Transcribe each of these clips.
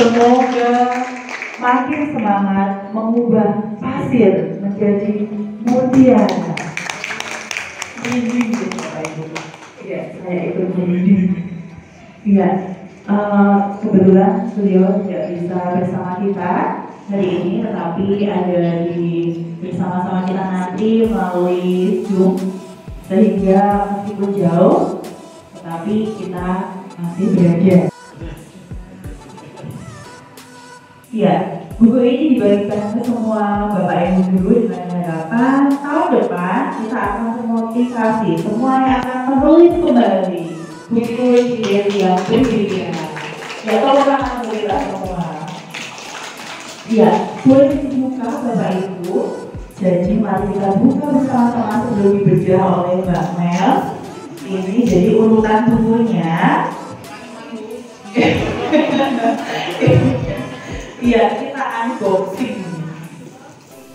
Semoga makin semangat mengubah pasir menjadi mutiara. Merinding gitu Bapak Ibu. Ya, saya ikut merinding. Ya, kebetulan beliau tidak bisa bersama kita hari ini, tetapi ada bersama-sama kita nanti melalui Zoom, sehingga meskipun jauh, tetapi kita masih berada. Ya, buku ini dibagikan ke semua Bapak Ibu guru dengan harapan tahun depan kita akan memotivasi semua yang akan menulis kembali buku yang berbeda. Ya, tolong alhamdulillah semua. Ya, boleh dibuka Bapak Ibu. Jadi mari kita buka bersama-sama sebelum dibedah oleh Mbak Mel. Ini jadi urutan bukunya. Iya, kita unboxing.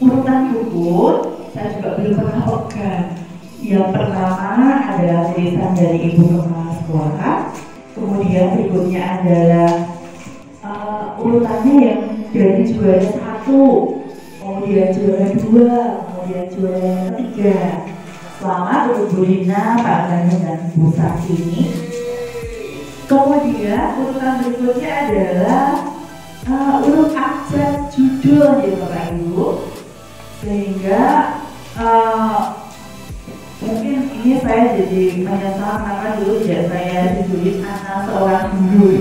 Urutan buku saya juga belum pernah pegang. Yang pertama adalah tulisan dari Ibu Kepala Sekolah. Kemudian berikutnya adalah urutannya yang dari juara 1, kemudian juara 2, kemudian juara 3. Selamat untuk Bu Rina, Pak Gani, dan Bu Sakini. Kemudian urutan berikutnya adalah urut abjad judul ya Bapak Ibu, sehingga mungkin ini saya jadi menyesal karena dulu tidak saya ditulis anak seorang guru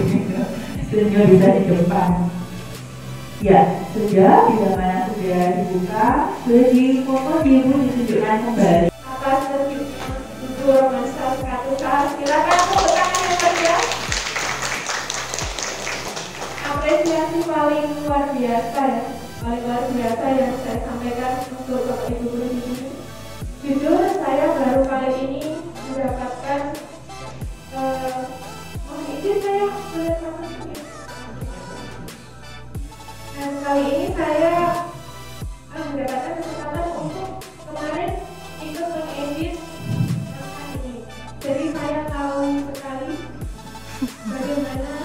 sehingga bisa di depan. Ya, sudah, bila mana sudah dibuka, sudah difoto, ditunjukkan kembali. Atas judul romansa 100 silakan tepuk tangan yang meriah. Apresiasi paling luar biasa yang saya sampaikan untuk Bapak Ibu guru di sini. Jujur saya baru kali ini mendapatkan izin saya boleh sama ini. Dan kali ini saya mendapatkan kesempatan untuk kemarin ikut mengedit naskah ini. Jadi saya tahu sekali bagaimana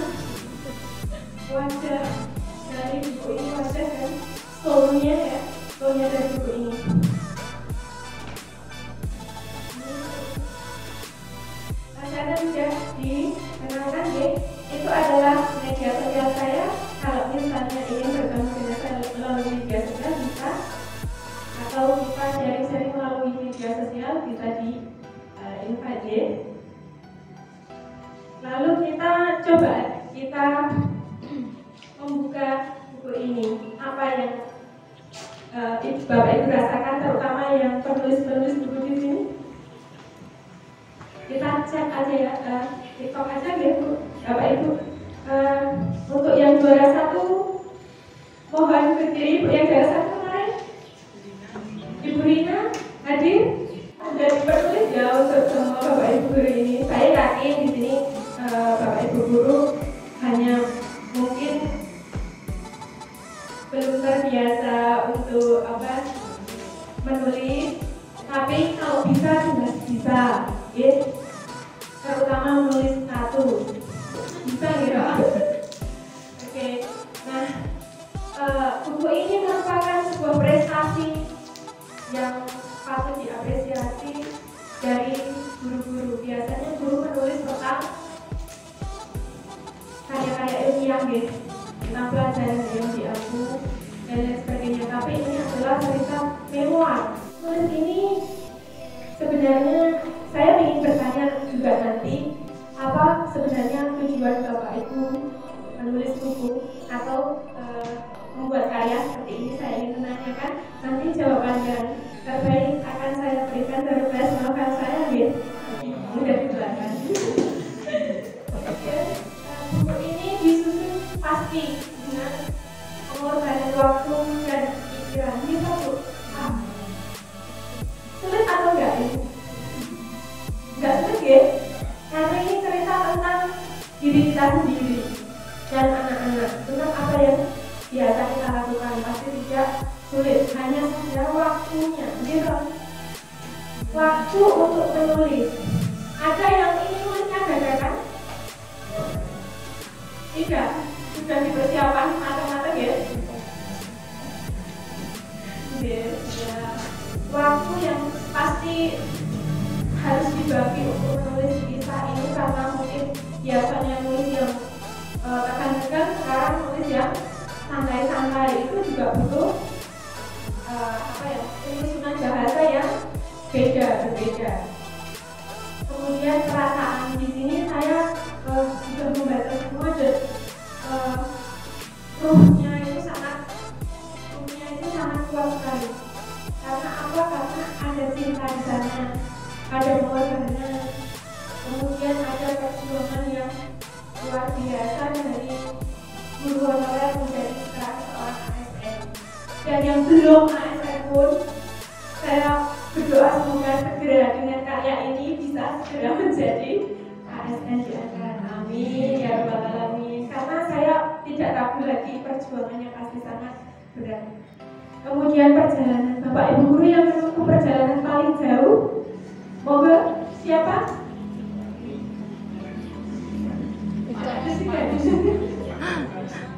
wajah dari buku ini, wajah dan soulnya ya, soulnya dari buku ini. Karena sudah dikenalkan ya, itu adalah media sosial saya. Kalau misalnya ingin bertemu dengan saya melalui media sosial bisa, atau kita sharing-sharing melalui media sosial bisa di invite ya. Lalu kita coba membuka buku ini. Apa yang Bapak Ibu rasakan, terutama yang penulis buku di sini? Kita cek aja ya, TikTok aja gitu, Bapak Ibu. Untuk yang juara 1, mohon berdiri. Ibu yang juara 1 kemarin, Ibu Rina hadir. Dan penulis ya untuk semua Bapak Ibu guru ini. Saya yakin di sini Bapak Ibu guru hanya mungkin belum terbiasa untuk menulis, tapi kalau bisa sudah bisa, ya. Terutama menulis 1 bisa gitu. Oke, nah buku ini merupakan sebuah prestasi yang patut diapresiasi dari guru-guru. Biasanya guru menulis tentang karya-karya ilmiah gitu, tentang pelajaran yang diambil dan lain sebagainya. Tapi ini adalah cerita memoir. Tulis ini sebenarnya saya ingin bertanya juga nanti, apa sebenarnya tujuan Bapak Ibu menulis buku atau membuat karya seperti ini? Saya ingin menanyakan. Nanti jawabannya terbaik akan saya berikan dari kelas novel saya ya. Sudah di belakang. Buku ini disusun pasti dengan pengorbanan waktu dan pikiran. Bisa Bu? Sulit atau enggak Ibu? Enggak sulit ya? Karena ini cerita tentang diri kita sendiri dan anak-anak. Tentang apa yang biasa kita lakukan. Pasti tidak sulit, hanya saja waktunya gitu. Waktu untuk menulis. Ada yang ini nulisnya dadakan? Tidak, sudah dipersiapkan kan sekarang nulis yang santai-santai itu juga butuh penyusunan bahasa yang berbeda. Kemudian perasaan di sini saya sudah membaca semua dan ruhnya itu sangat kuat sekali. Karena apa? Karena ada cinta di sana, ada pengorbanan, kemudian ada perjuangan yang luar biasa dari guru honorer menjadi sekarang seorang ASN. Dan yang belum ASN pun, saya berdoa semoga segera dengan karya ini bisa segera menjadi ASN di akan. Amin ya rabbal alamin. Karena saya tidak ragu lagi perjuangannya pasti sangat berat. Kemudian perjalanan Bapak Ibu guru yang menempuh perjalanan paling jauh, moga siapa?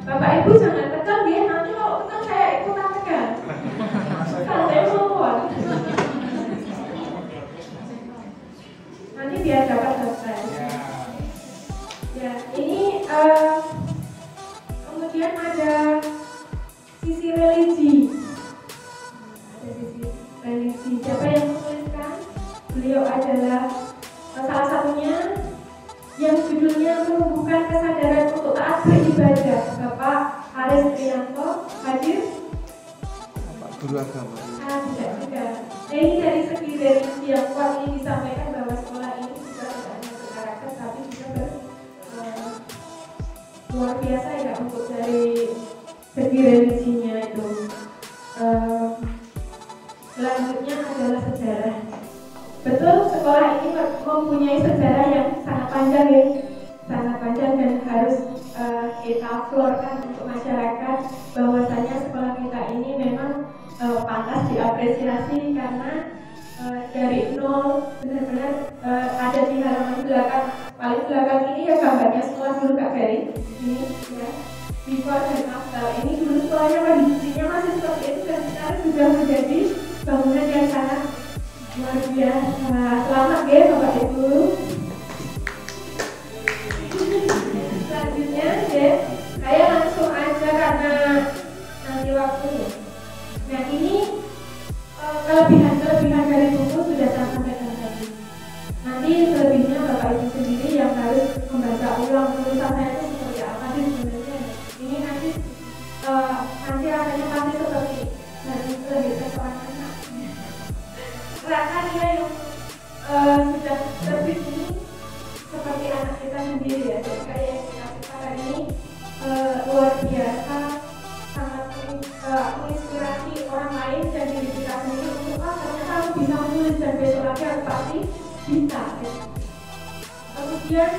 Bapak Ibu jangan tekan dia, nanti kalau tekan saya ikutan tekan. Santai mawon. Nanti biar dapat selesai. Ya, ini kemudian ada sisi religi. Siapa yang menuliskan? Beliau adalah salah satunya yang judulnya menumbuhkan kesadaran untuk taat beribadah, Bapak Aris Priyanto. Hadir? Bapak Guru Agama. Tidak. Ini dari segi religi yang kuat ini disampaikan bahwa sekolah ini juga tidak hanya berkarakter tapi juga luar biasa ya untuk dari segi religinya itu. Selanjutnya adalah sejarah. Betul, sekolah ini mempunyai sejarah yang sangat panjang ya, sangat panjang dan harus kita florkan untuk masyarakat bahwasanya sekolah kita ini memang pantas diapresiasi karena dari nol benar-benar ada di halaman belakang, paling belakang ini ya gambarnya semua dulu Kak Ferry ini ya, before dan after. Ini dulu sekolahnya kondisinya masih seperti itu dan sekarang sudah menjadi bangunan yang sangat luar biasa. Selamat ya Bapak Ibu. Selanjutnya ya, saya langsung aja karena nanti waktu. Nah ini kelebihan dari buku sudah saya sampaikan tadi. Nanti selebihnya Bapak Ibu sendiri yang harus membaca ulang tulisan saya itu seperti apa sih sebenarnya. Ini nanti akhirnya pasti seperti dari lebih ke seorang anak. Karya yang sudah terbit ini seperti anak kita sendiri ya. Jadi karya yang kita ciptakan ini luar biasa, sangat menginspirasi orang lain dan diri kita sendiri untuk ternyata aku bisa menulis dan besok lagi aku pasti bisa. Kemudian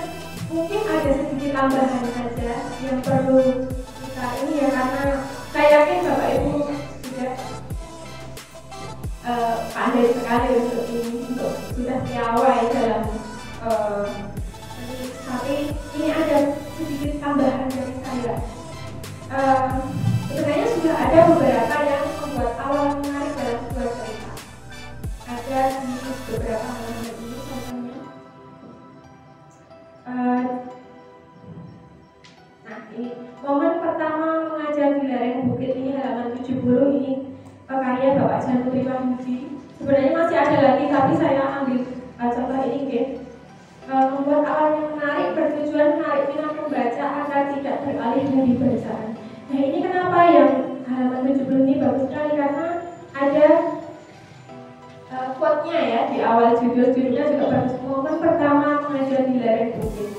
mungkin ada sedikit tambahan saja yang perlu kita ini ya, karena saya yakin Bapak Ibu sudah pandai sekali untuk ini, untuk sudah piawai dalam tapi ini ada sedikit tambahan dari saya. Sebenarnya sudah ada beberapa yang membuat awal menarik dalam sebuah cerita. Ada di beberapa halaman ini contohnya. Nah ini momen pertama mengajar di lereng bukit ini halaman 70 ini karya Bapak Januri Wahyudi. Sebenarnya masih ada lagi tapi saya ambil contoh ini guys. Membuat awal yang menarik bertujuan menarik minat membaca agar tidak beralih dari bacaan. Nah ini kenapa yang halaman 70 ini bagus sekali karena ada quote-nya ya di awal judulnya juga bagus. Momen pertama mengajar di lereng bukit.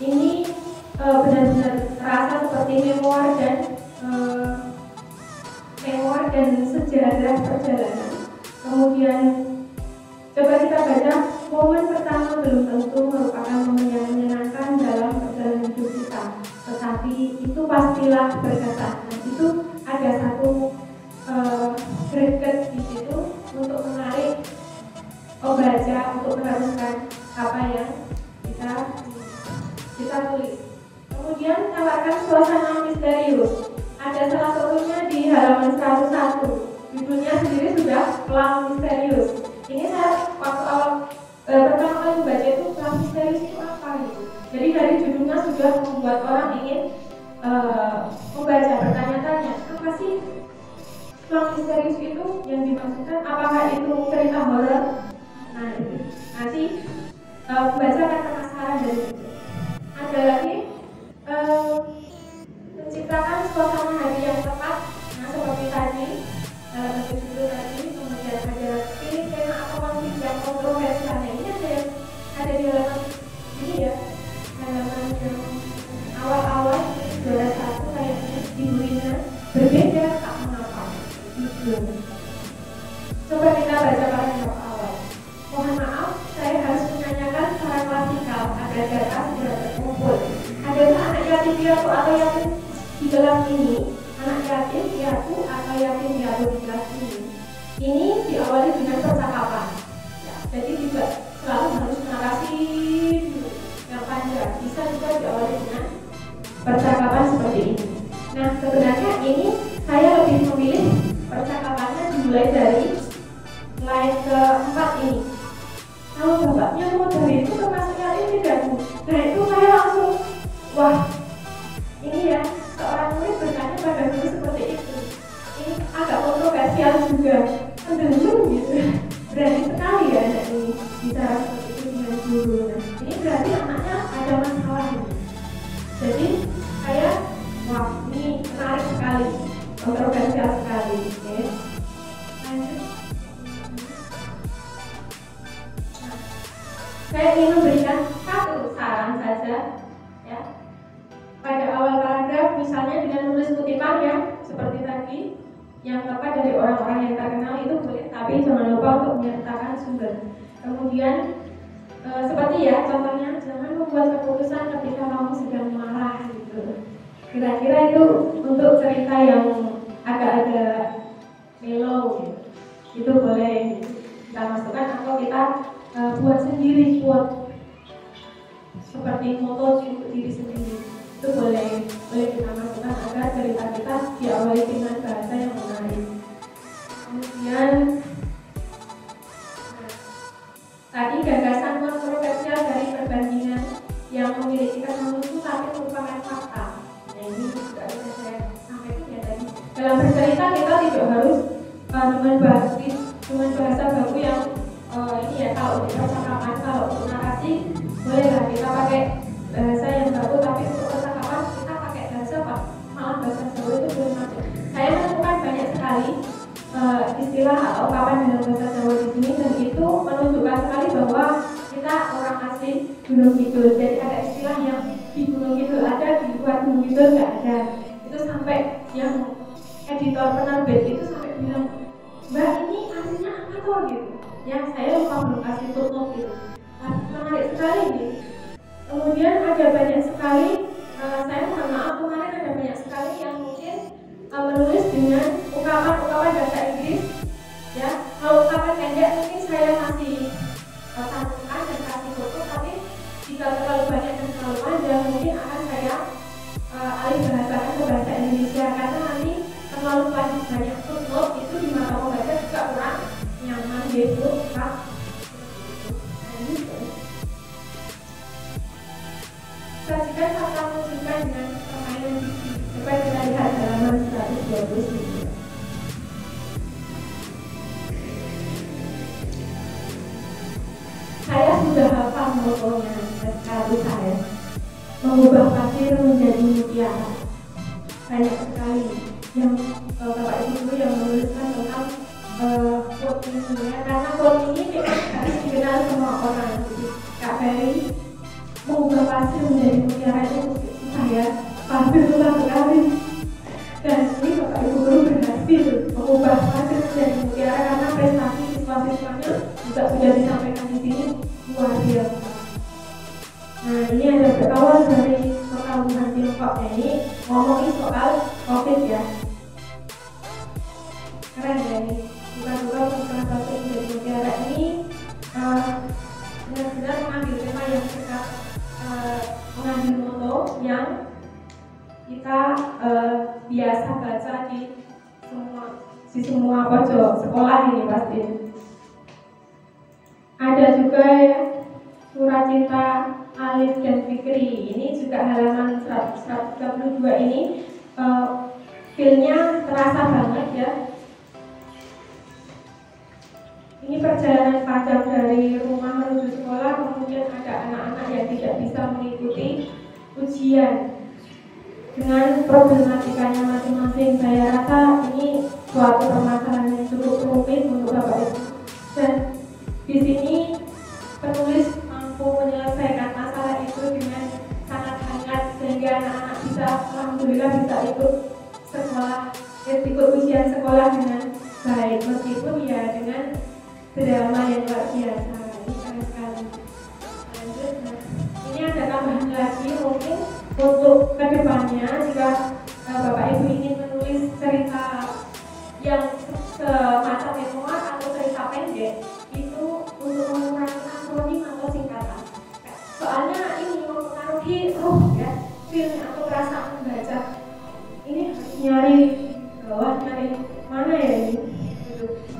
Ini benar-benar terasa seperti memoir dan sejarah perjalanan. Kemudian coba kita baca, momen pertama belum tentu merupakan momen yang menyenangkan dalam perjalanan hidup kita, tetapi itu pastilah berkesan. Nah, itu ada satu greget di situ untuk menarik pembaca untuk meneruskan apa yang kita tulis. Kemudian tawarkan suasana misterius. Ada salah satunya di halaman 101. Judulnya sendiri sudah Pelang Misterius. Ini saya waktu awal pertama kali membaca itu pelang misterius itu apa gitu. Jadi dari judulnya sudah membuat orang ingin membaca, bertanya-tanya, apa sih ruang misterius itu yang dimaksudkan? Apakah itu cerita horor? Nah, itu nanti membaca akan penasaran dari itu. Ada lagi menciptakan suasana hati yang tepat. Nah, seperti tadi dalam judul tadi, kemudian ada pilih tema atau konflik yang kontroversial. Ini ada di halaman ini ya, halaman yang awal-awal juara 1 kayaknya judulnya berbeda tak mengapa. Coba kita baca paragraf awal. Mohon maaf, saya harus menanyakan secara klasikal agar data segera terkumpul. Adakah anak yatim piatu atau yatim di kelas ini? Anak yatim piatu atau yatim piatu di kelas ini? Ini diawali dengan percakapan. Ya, jadi tidak selalu harus narasi yang panjang. Bisa juga diawali dengan percakapan seperti ini. Nah, sebenarnya ini saya lebih memilih percakapannya dimulai dari slide keempat ini. Kalau bapaknya mau dari itu termasuk yatim tidak, Bu? Nah, itu saya langsung, wah, ini ya, seorang murid bertanya pada guru seperti itu. Ini agak kontroversial juga, mendengar gitu. Berani sekali ya anak ini bicara seperti itu dengan guru. Nah, ini berarti anaknya ada masalah ini. Jadi saya, wah, ini menarik sekali, kontroversial sekali. Oke. Lanjut. Saya ingin memberikan satu saran saja, ya. Pada awal paragraf, misalnya dengan menulis kutipan ya, seperti tadi, yang tepat dari orang-orang yang terkenal itu boleh, tapi jangan lupa untuk menyertakan sumber. Kemudian, seperti ya, contohnya jangan membuat keputusan ketika kamu sedang marah gitu. Kira-kira itu untuk cerita yang agak-agak mellow gitu. Itu boleh kita masukkan atau kita buat sendiri, buat seperti moto untuk diri sendiri. Itu boleh kita masukkan agar cerita kita diawali dengan bahasa yang menarik. Kemudian tadi gagasan kontroversial dari perbandingan yang memiliki kesan lucu tapi merupakan fakta. Nah, ini juga bisa saya sampaikan ya tadi. Dalam bercerita kita tidak harus dengan bahasa baku yang ini ya, kalau di percakapan, kalau untuk narasi bolehlah kita pakai bahasa yang baku, tapi untuk percakapan kita pakai bahasa apa? Malah bahasa Jawa itu belum masuk. Saya menemukan banyak sekali istilah atau ungkapan dengan bahasa Jawa di sini, dan itu menunjukkan sekali bahwa kita orang asli Gunung Kidul. Jadi ada istilah yang di Gunung Kidul ada, di luar Gunung Kidul nggak ada. Itu sampai yang editor penerbit itu sampai bilang, Mbak, ini artinya apa tuh gitu? Ya, saya lupa belum kasih footnote gitu. Menarik sekali nih. Kemudian ada banyak sekali, saya mohon maaf kemarin ada banyak sekali yang mungkin menulis dengan ungkapan bahasa Inggris. Ya, kalau ungkapan pendek mungkin saya masih cantumkan dan kasih foto, tapi jika terlalu banyak dan terlalu panjang mungkin akan saya alih bahasakan ke bahasa Indonesia, karena nanti terlalu banyak footnote itu di mata pembaca juga kurang nyaman gitu, Pak. Sajikan fakta menunjukkan dengan permainan diksi. Coba kita lihat halaman 120. Saya sudah hafal motonya, sekali saya mengubah pasir menjadi mutiara. Banyak sekali yang Bapak Ibu yang menuliskan tentang quote ini ya, karena quote ini memang harus dikenal semua orang. Jadi Kak Ferry mengubah pasir menjadi mutiara itu susah ya, pasir susah sekali. Dan ini Bapak Ibu guru berhasil mengubah pasir menjadi mutiara karena prestasi siswa-siswanya juga sudah disampaikan di sini luar biasa. Nah, ini ada berawal dari perkampungan Tiongkok. Ini ngomongin soal COVID ya. Keren ya ini. Bukan pengusaha pasir menjadi mutiara ini benar-benar mengambil tema yang kita mengambil moto yang kita biasa baca di semua pojok sekolah ini pasti. Ada juga ya surat cinta Alif dan Fikri. Ini juga halaman 132 ini feel-nya terasa banget ya. Ini perjalanan panjang dari rumah menuju sekolah, kemudian ada anak-anak yang tidak bisa mengikuti ujian dengan problematikanya masing-masing. Saya rasa ini suatu permasalahan yang cukup rumit untuk Bapak Ibu. Dan di sini penulis mampu menyelesaikan masalah itu dengan sangat hangat sehingga anak-anak bisa, alhamdulillah bisa ikut sekolah, ikut ujian sekolah dengan baik, meskipun ya dengan drama yang luar biasa. Ini keren sekali. Lanjut, ini ada tambahan lagi mungkin untuk kedepannya jika Bapak Ibu ingin menulis cerita yang semacam memoir atau cerita pendek itu untuk mengurangi akronim atau singkatan. Soalnya ini mempengaruhi ya, feel atau perasaan membaca. Ini harus nyari bawah, nyari mana ya ini.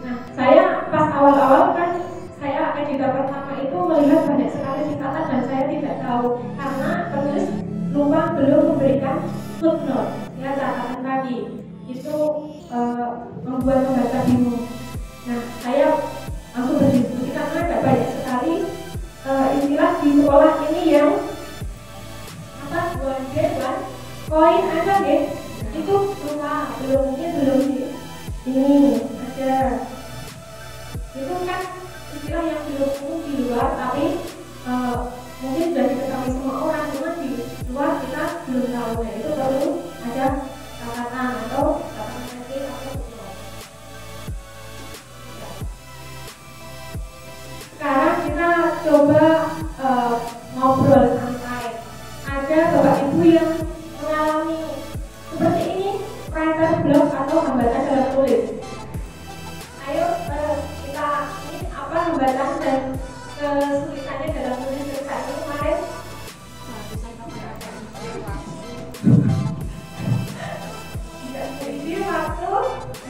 Nah, saya pas awal-awal kan saya editor pertama itu melihat banyak sekali singkatan dan saya tidak tahu karena penulis lupa belum memberikan footnote ya, catatan tadi itu membuat pembaca bingung. Nah, saya langsung berdiskusi karena ada banyak sekali istilah di sekolah ini yang apa, koin ada deh, itu lupa, belum ini ada. Itu kan istilah yang belum umum di luar, tapi mungkin sudah diketahui semua orang, cuma di luar kita belum tahu. Nah, itu perlu ada catatan atau catatan kecil atau sekarang kita coba ngobrol santai. Ada Bapak Ibu yang mengalami seperti ini, writer block atau hambatan dalam tulis. Ayo kita ini apa hambatan dan kesulitannya dalam tulis cerita itu kemarin. Jadi waktu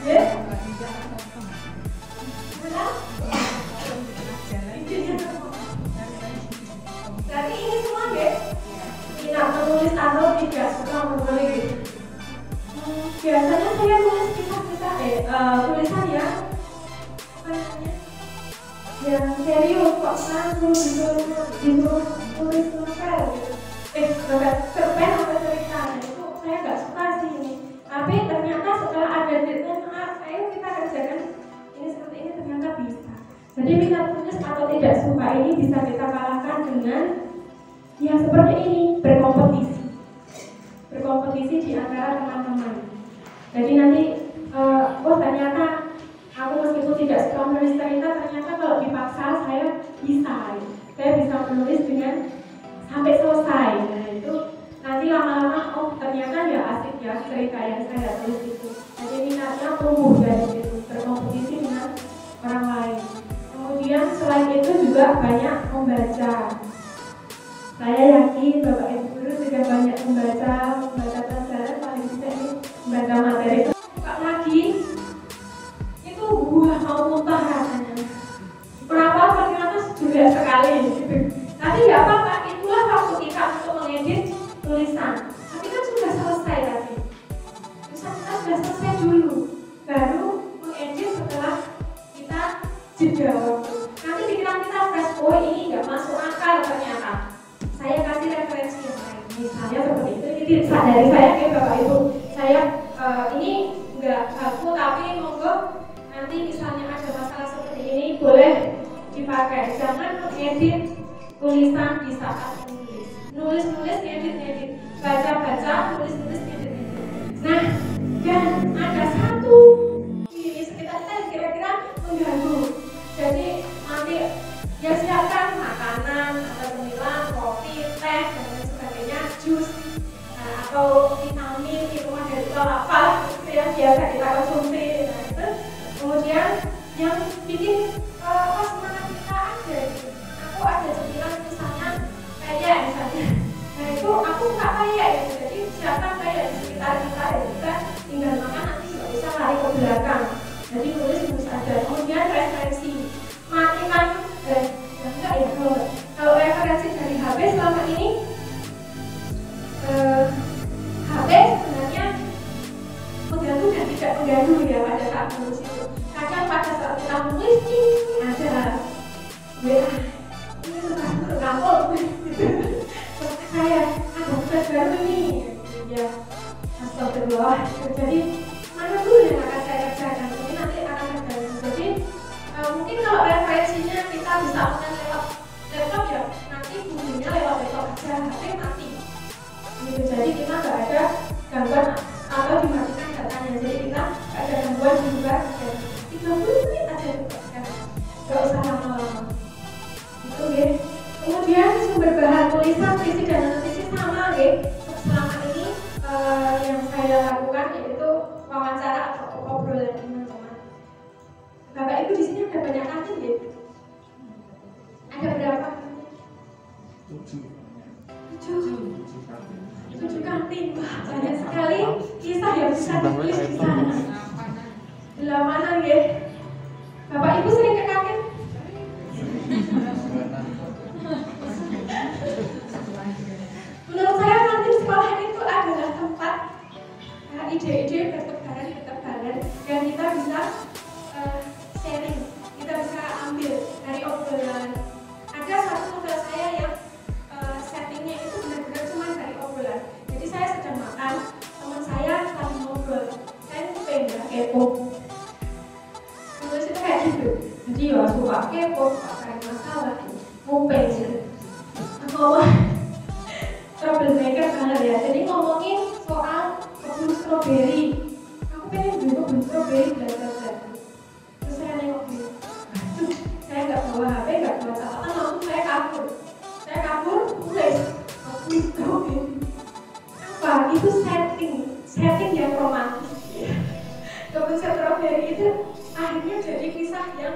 ya. Jadi ini semua guys, tidak menulis atau tidak suka menulis. Biasanya saya tulis kisah-kisah tulisan ya, apa namanya, yang serius kok langsung disuruh tulis novel gitu. Novel cerpen atau cerita, itu saya nggak suka sih ini. Tapi ternyata setelah ada deadline, ayo kita kerjakan ini seperti ini, ternyata bisa. Jadi minat tulis atau tidak suka ini bisa kita kalahkan dengan ya seperti ini, berkompetisi di antara teman-teman. Jadi nanti ternyata aku meskipun tidak suka menulis cerita, ternyata kalau dipaksa saya bisa menulis dengan sampai selesai. Nah itu nanti lama-lama ternyata ya asik ya cerita yang saya tulis itu. Jadi minatnya tumbuh dari situ, berkompetisi dengan orang lain. Kemudian selain itu juga banyak membaca. Saya yakin Bapak Ibu Guru sudah banyak membaca pelajaran, paling tidak ini membaca materi. Buka lagi, itu mau muntah rasanya. Kenapa? Ternyata juga sekali gitu. Tapi ya apa-apa, itulah waktu kita untuk mengedit tulisan. Tapi kan sudah selesai tadi. Tulisan kita sudah selesai dulu, baru mengedit setelah kita jeda waktu. Nanti pikiran kita fresh, oh ini nggak masuk akal ternyata. Saya kasih referensi yang lain, misalnya seperti itu. Ini dari saya ke Bapak Ibu. Saya ini nggak baku, tapi monggo nanti misalnya ada masalah seperti ini boleh dipakai. Jangan mengedit tulisan di saat nulis, edit, baca, nulis, edit. Nah, dan ada satu ini sekitar kita kira-kira mengganggu. Jadi nanti ya siapkan makanan atau cemilan, kopi, teh dan lain sebagainya, jus atau vitamin di rumah dari apa yang biasa kita konsumsi. Nah itu kemudian yang bikin semangat kita ada gitu. Aku ada cemilan misalnya kayak misalnya, nah itu aku suka kayak gitu. Jadi siapkan kayak di sekitar kita ya, kita tinggal makan, nanti nggak bisa lari ke belakang. Jadi tulis aja. Kemudian referensi, matikan enggak ya, kalau referensi dari HP selama ini Allah. Jadi mana dulu yang akan saya kerjakan, mungkin nanti akan terjadi. Jadi mungkin kalau referensinya kita bisa online lewat laptop ya, nanti bunyinya lewat laptop aja, HP mati gitu. Jadi kita nggak ada gangguan atau dimatikan datanya, jadi kita nggak ada gangguan juga. 30 menit aja cukup sekarang, nggak usah lama-lama itu ya. Kemudian sumber bahan tulisan, puisi dan analisis sama ya. Selama ini yang saya lakukan yaitu wawancara atau obrolan teman-teman. Bapak Ibu di sini ada banyak kantin ya? Ada berapa? 7 kantin. Wah, banyak sekali kisah yang bisa ditulis di sana. Delamanan ya. Bapak Ibu sering ke kantin? Menurut saya kantin sekolah itu adalah tempat ide-ide bertebaran dan kita bisa sharing, kita bisa ambil dari obrolan. Ada satu novel saya yang settingnya itu benar-benar cuma dari obrolan. Jadi saya sedang makan, teman saya lagi ngobrol, saya pengen kepo. Terus itu kayak gitu. Jadi ya suka kepo, suka cari masalah, ngupeng gitu. Ngomong troublemaker banget ya. Jadi ngomongin soal kebun stroberi. Aku pengen beli kebun stroberi belajar. Terus saya nengok gitu. Saya nggak bawa HP, nggak bawa catatan, langsung saya kabur. Saya kabur, tulis kebun stroberi. Apa? Itu setting yang romantis. Kebun stroberi itu akhirnya jadi kisah yang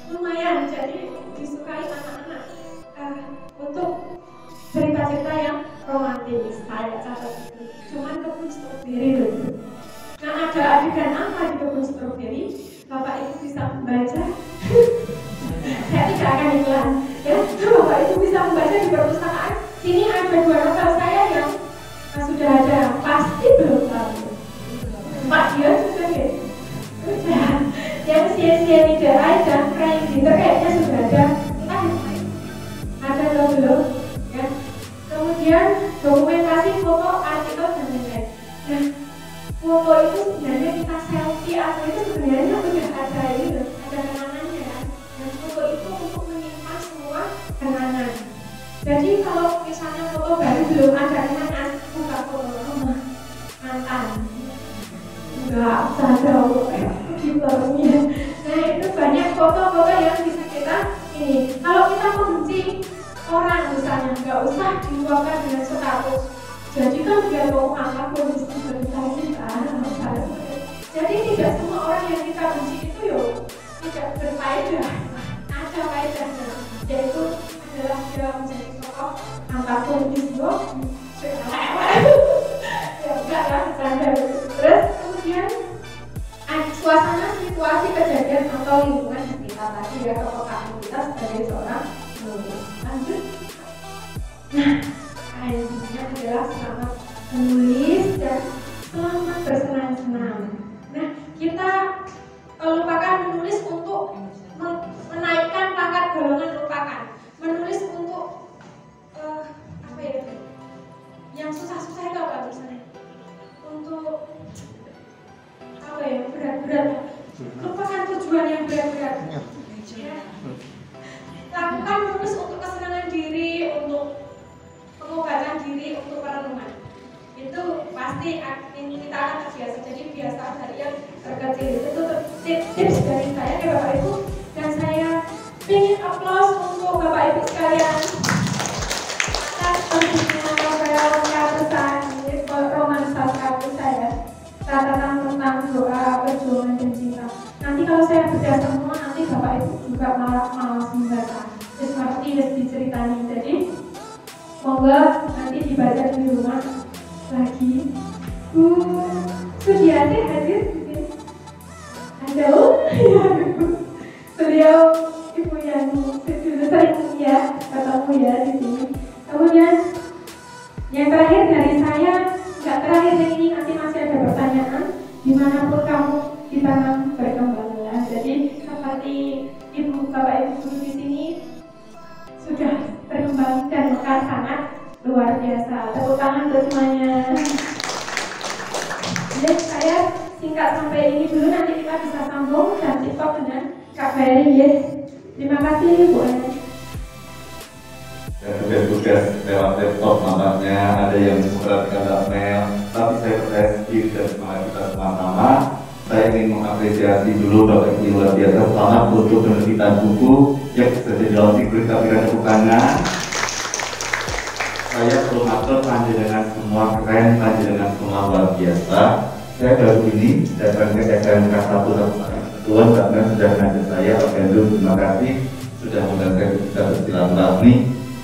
lumayan jadi disukai anak-anak untuk cerita-cerita yang romantis. Saya catat itu cuman kebun stroberi dulu. Nah, ada adegan apa di kebun stroberi? Bapak Ibu bisa membaca. Saya tidak akan iklan ya. Bapak Ibu bisa membaca di perpustakaan. Sini ada 2 novel saya yang sudah ada, pasti belum tahu. Pak dia sudah ya. Yang cyanida dan praying glitter kayaknya sudah ada. Entah ada atau belum ya. Kemudian dokumentasi foto, artikel dan lain-lain. Nah, foto itu sebenarnya kita selfie atau itu sebenarnya sudah ada itu, ada kenangannya kan. Dan foto itu untuk menyimpan semua kenangan. Jadi kalau misalnya foto baru belum ada kenangan, buka foto lama mantan. Enggak ada filternya. Nah, itu banyak foto-foto yang bisa kita ini. Kalau kita membenci orang misalnya, nggak usah diluapkan dengan status. Jadi kan dia mau apapun bisa kita. Jadi tidak semua orang yang kita benci itu tidak berfaedah. Ada faedahnya, yaitu adalah dia menjadi tokoh apapun itu. Ya enggak lah, bercanda. Terus kemudian suasana, situasi, kejadian atau lingkungan di sekitar tadi ya, kepekaan kita sebagai seorang penulis. Lanjut. Nah, intinya adalah selamat menulis dan selamat bersenang-senang. Nah, kita lupakan menulis untuk menaikkan pangkat golongan, lupakan menulis untuk apa ya? Yang susah-susah itu apa misalnya? Untuk apa ya, berat-berat. Lupakan tujuan yang berat-berat ya. Lakukan menulis untuk kesenangan diri, untuk pengobatan diri, untuk perenungan. Itu pasti kita akan terbiasa. Jadi biasa dari yang terkecil. Itu tips dari saya ke Bapak Ibu. Dan saya ingin aplaus untuk Bapak Ibu sekalian atas pentingnya novel Kapusan, romansa Kapusan saya. Catatan tentang doa, perjuangan dan cinta. Nanti kalau saya bedah semua, nanti Bapak Ibu juga malas membaca. Seperti diceritain. Jadi semoga nanti dibaca di rumah lagi. Bu Sudiati hadir mungkin. Halo. Beliau ibu yang dulu sering ya ketemu ya di sini. Kemudian yang terakhir dari saya. Enggak, terakhir ini nanti masih ada pertanyaan. Dimanapun kamu ditanam berkembanglah. Jadi seperti ibu bapak ibu guru di sini sudah berkembang dan mekar sangat luar biasa. Tepuk tangan untuk semuanya. Yes, saya singkat sampai ini dulu, nanti kita bisa sambung dan TikTok dengan Kak Ferry. Yes, terima kasih Bu Ellen. Dan tugas-tugas lewat laptop nampaknya ada yang memperhatikan email, tapi saya percaya spirit dan semangat kita sama-sama. Saya ingin mengapresiasi dulu Bapak Ibu luar biasa selamat untuk penerbitan buku yang bisa jadi dalam figuri tapi ada bukannya. Saya perlu matur dengan semua keren, dengan semua luar biasa. Saya baru ini datang ke SMK 1 Tuan bahkan sudah mengajak saya, Pak Gandum, terima kasih sudah mengundang saya bisa bersilaturahmi.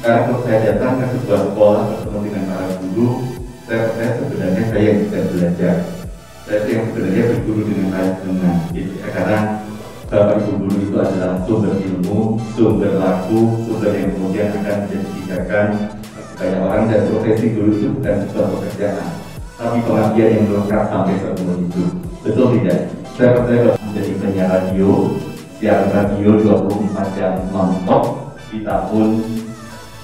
Karena kalau saya datang ke sebuah sekolah bertemu dengan para guru, saya percaya sebenarnya saya yang bisa belajar. Saya yang sebenarnya berguru dengan baik dengan gitu ya, karena Bapak Ibu guru itu adalah sumber ilmu, sumber laku, sumber yang kemudian akan menjadi pijakan banyak orang, dan profesi guru itu bukan sebuah pekerjaan, tapi pengabdian yang melekat sampai seumur hidup. Betul tidak? Saya percaya bahwa menjadi penyiar radio, siaran radio 24 jam non-stop di tahun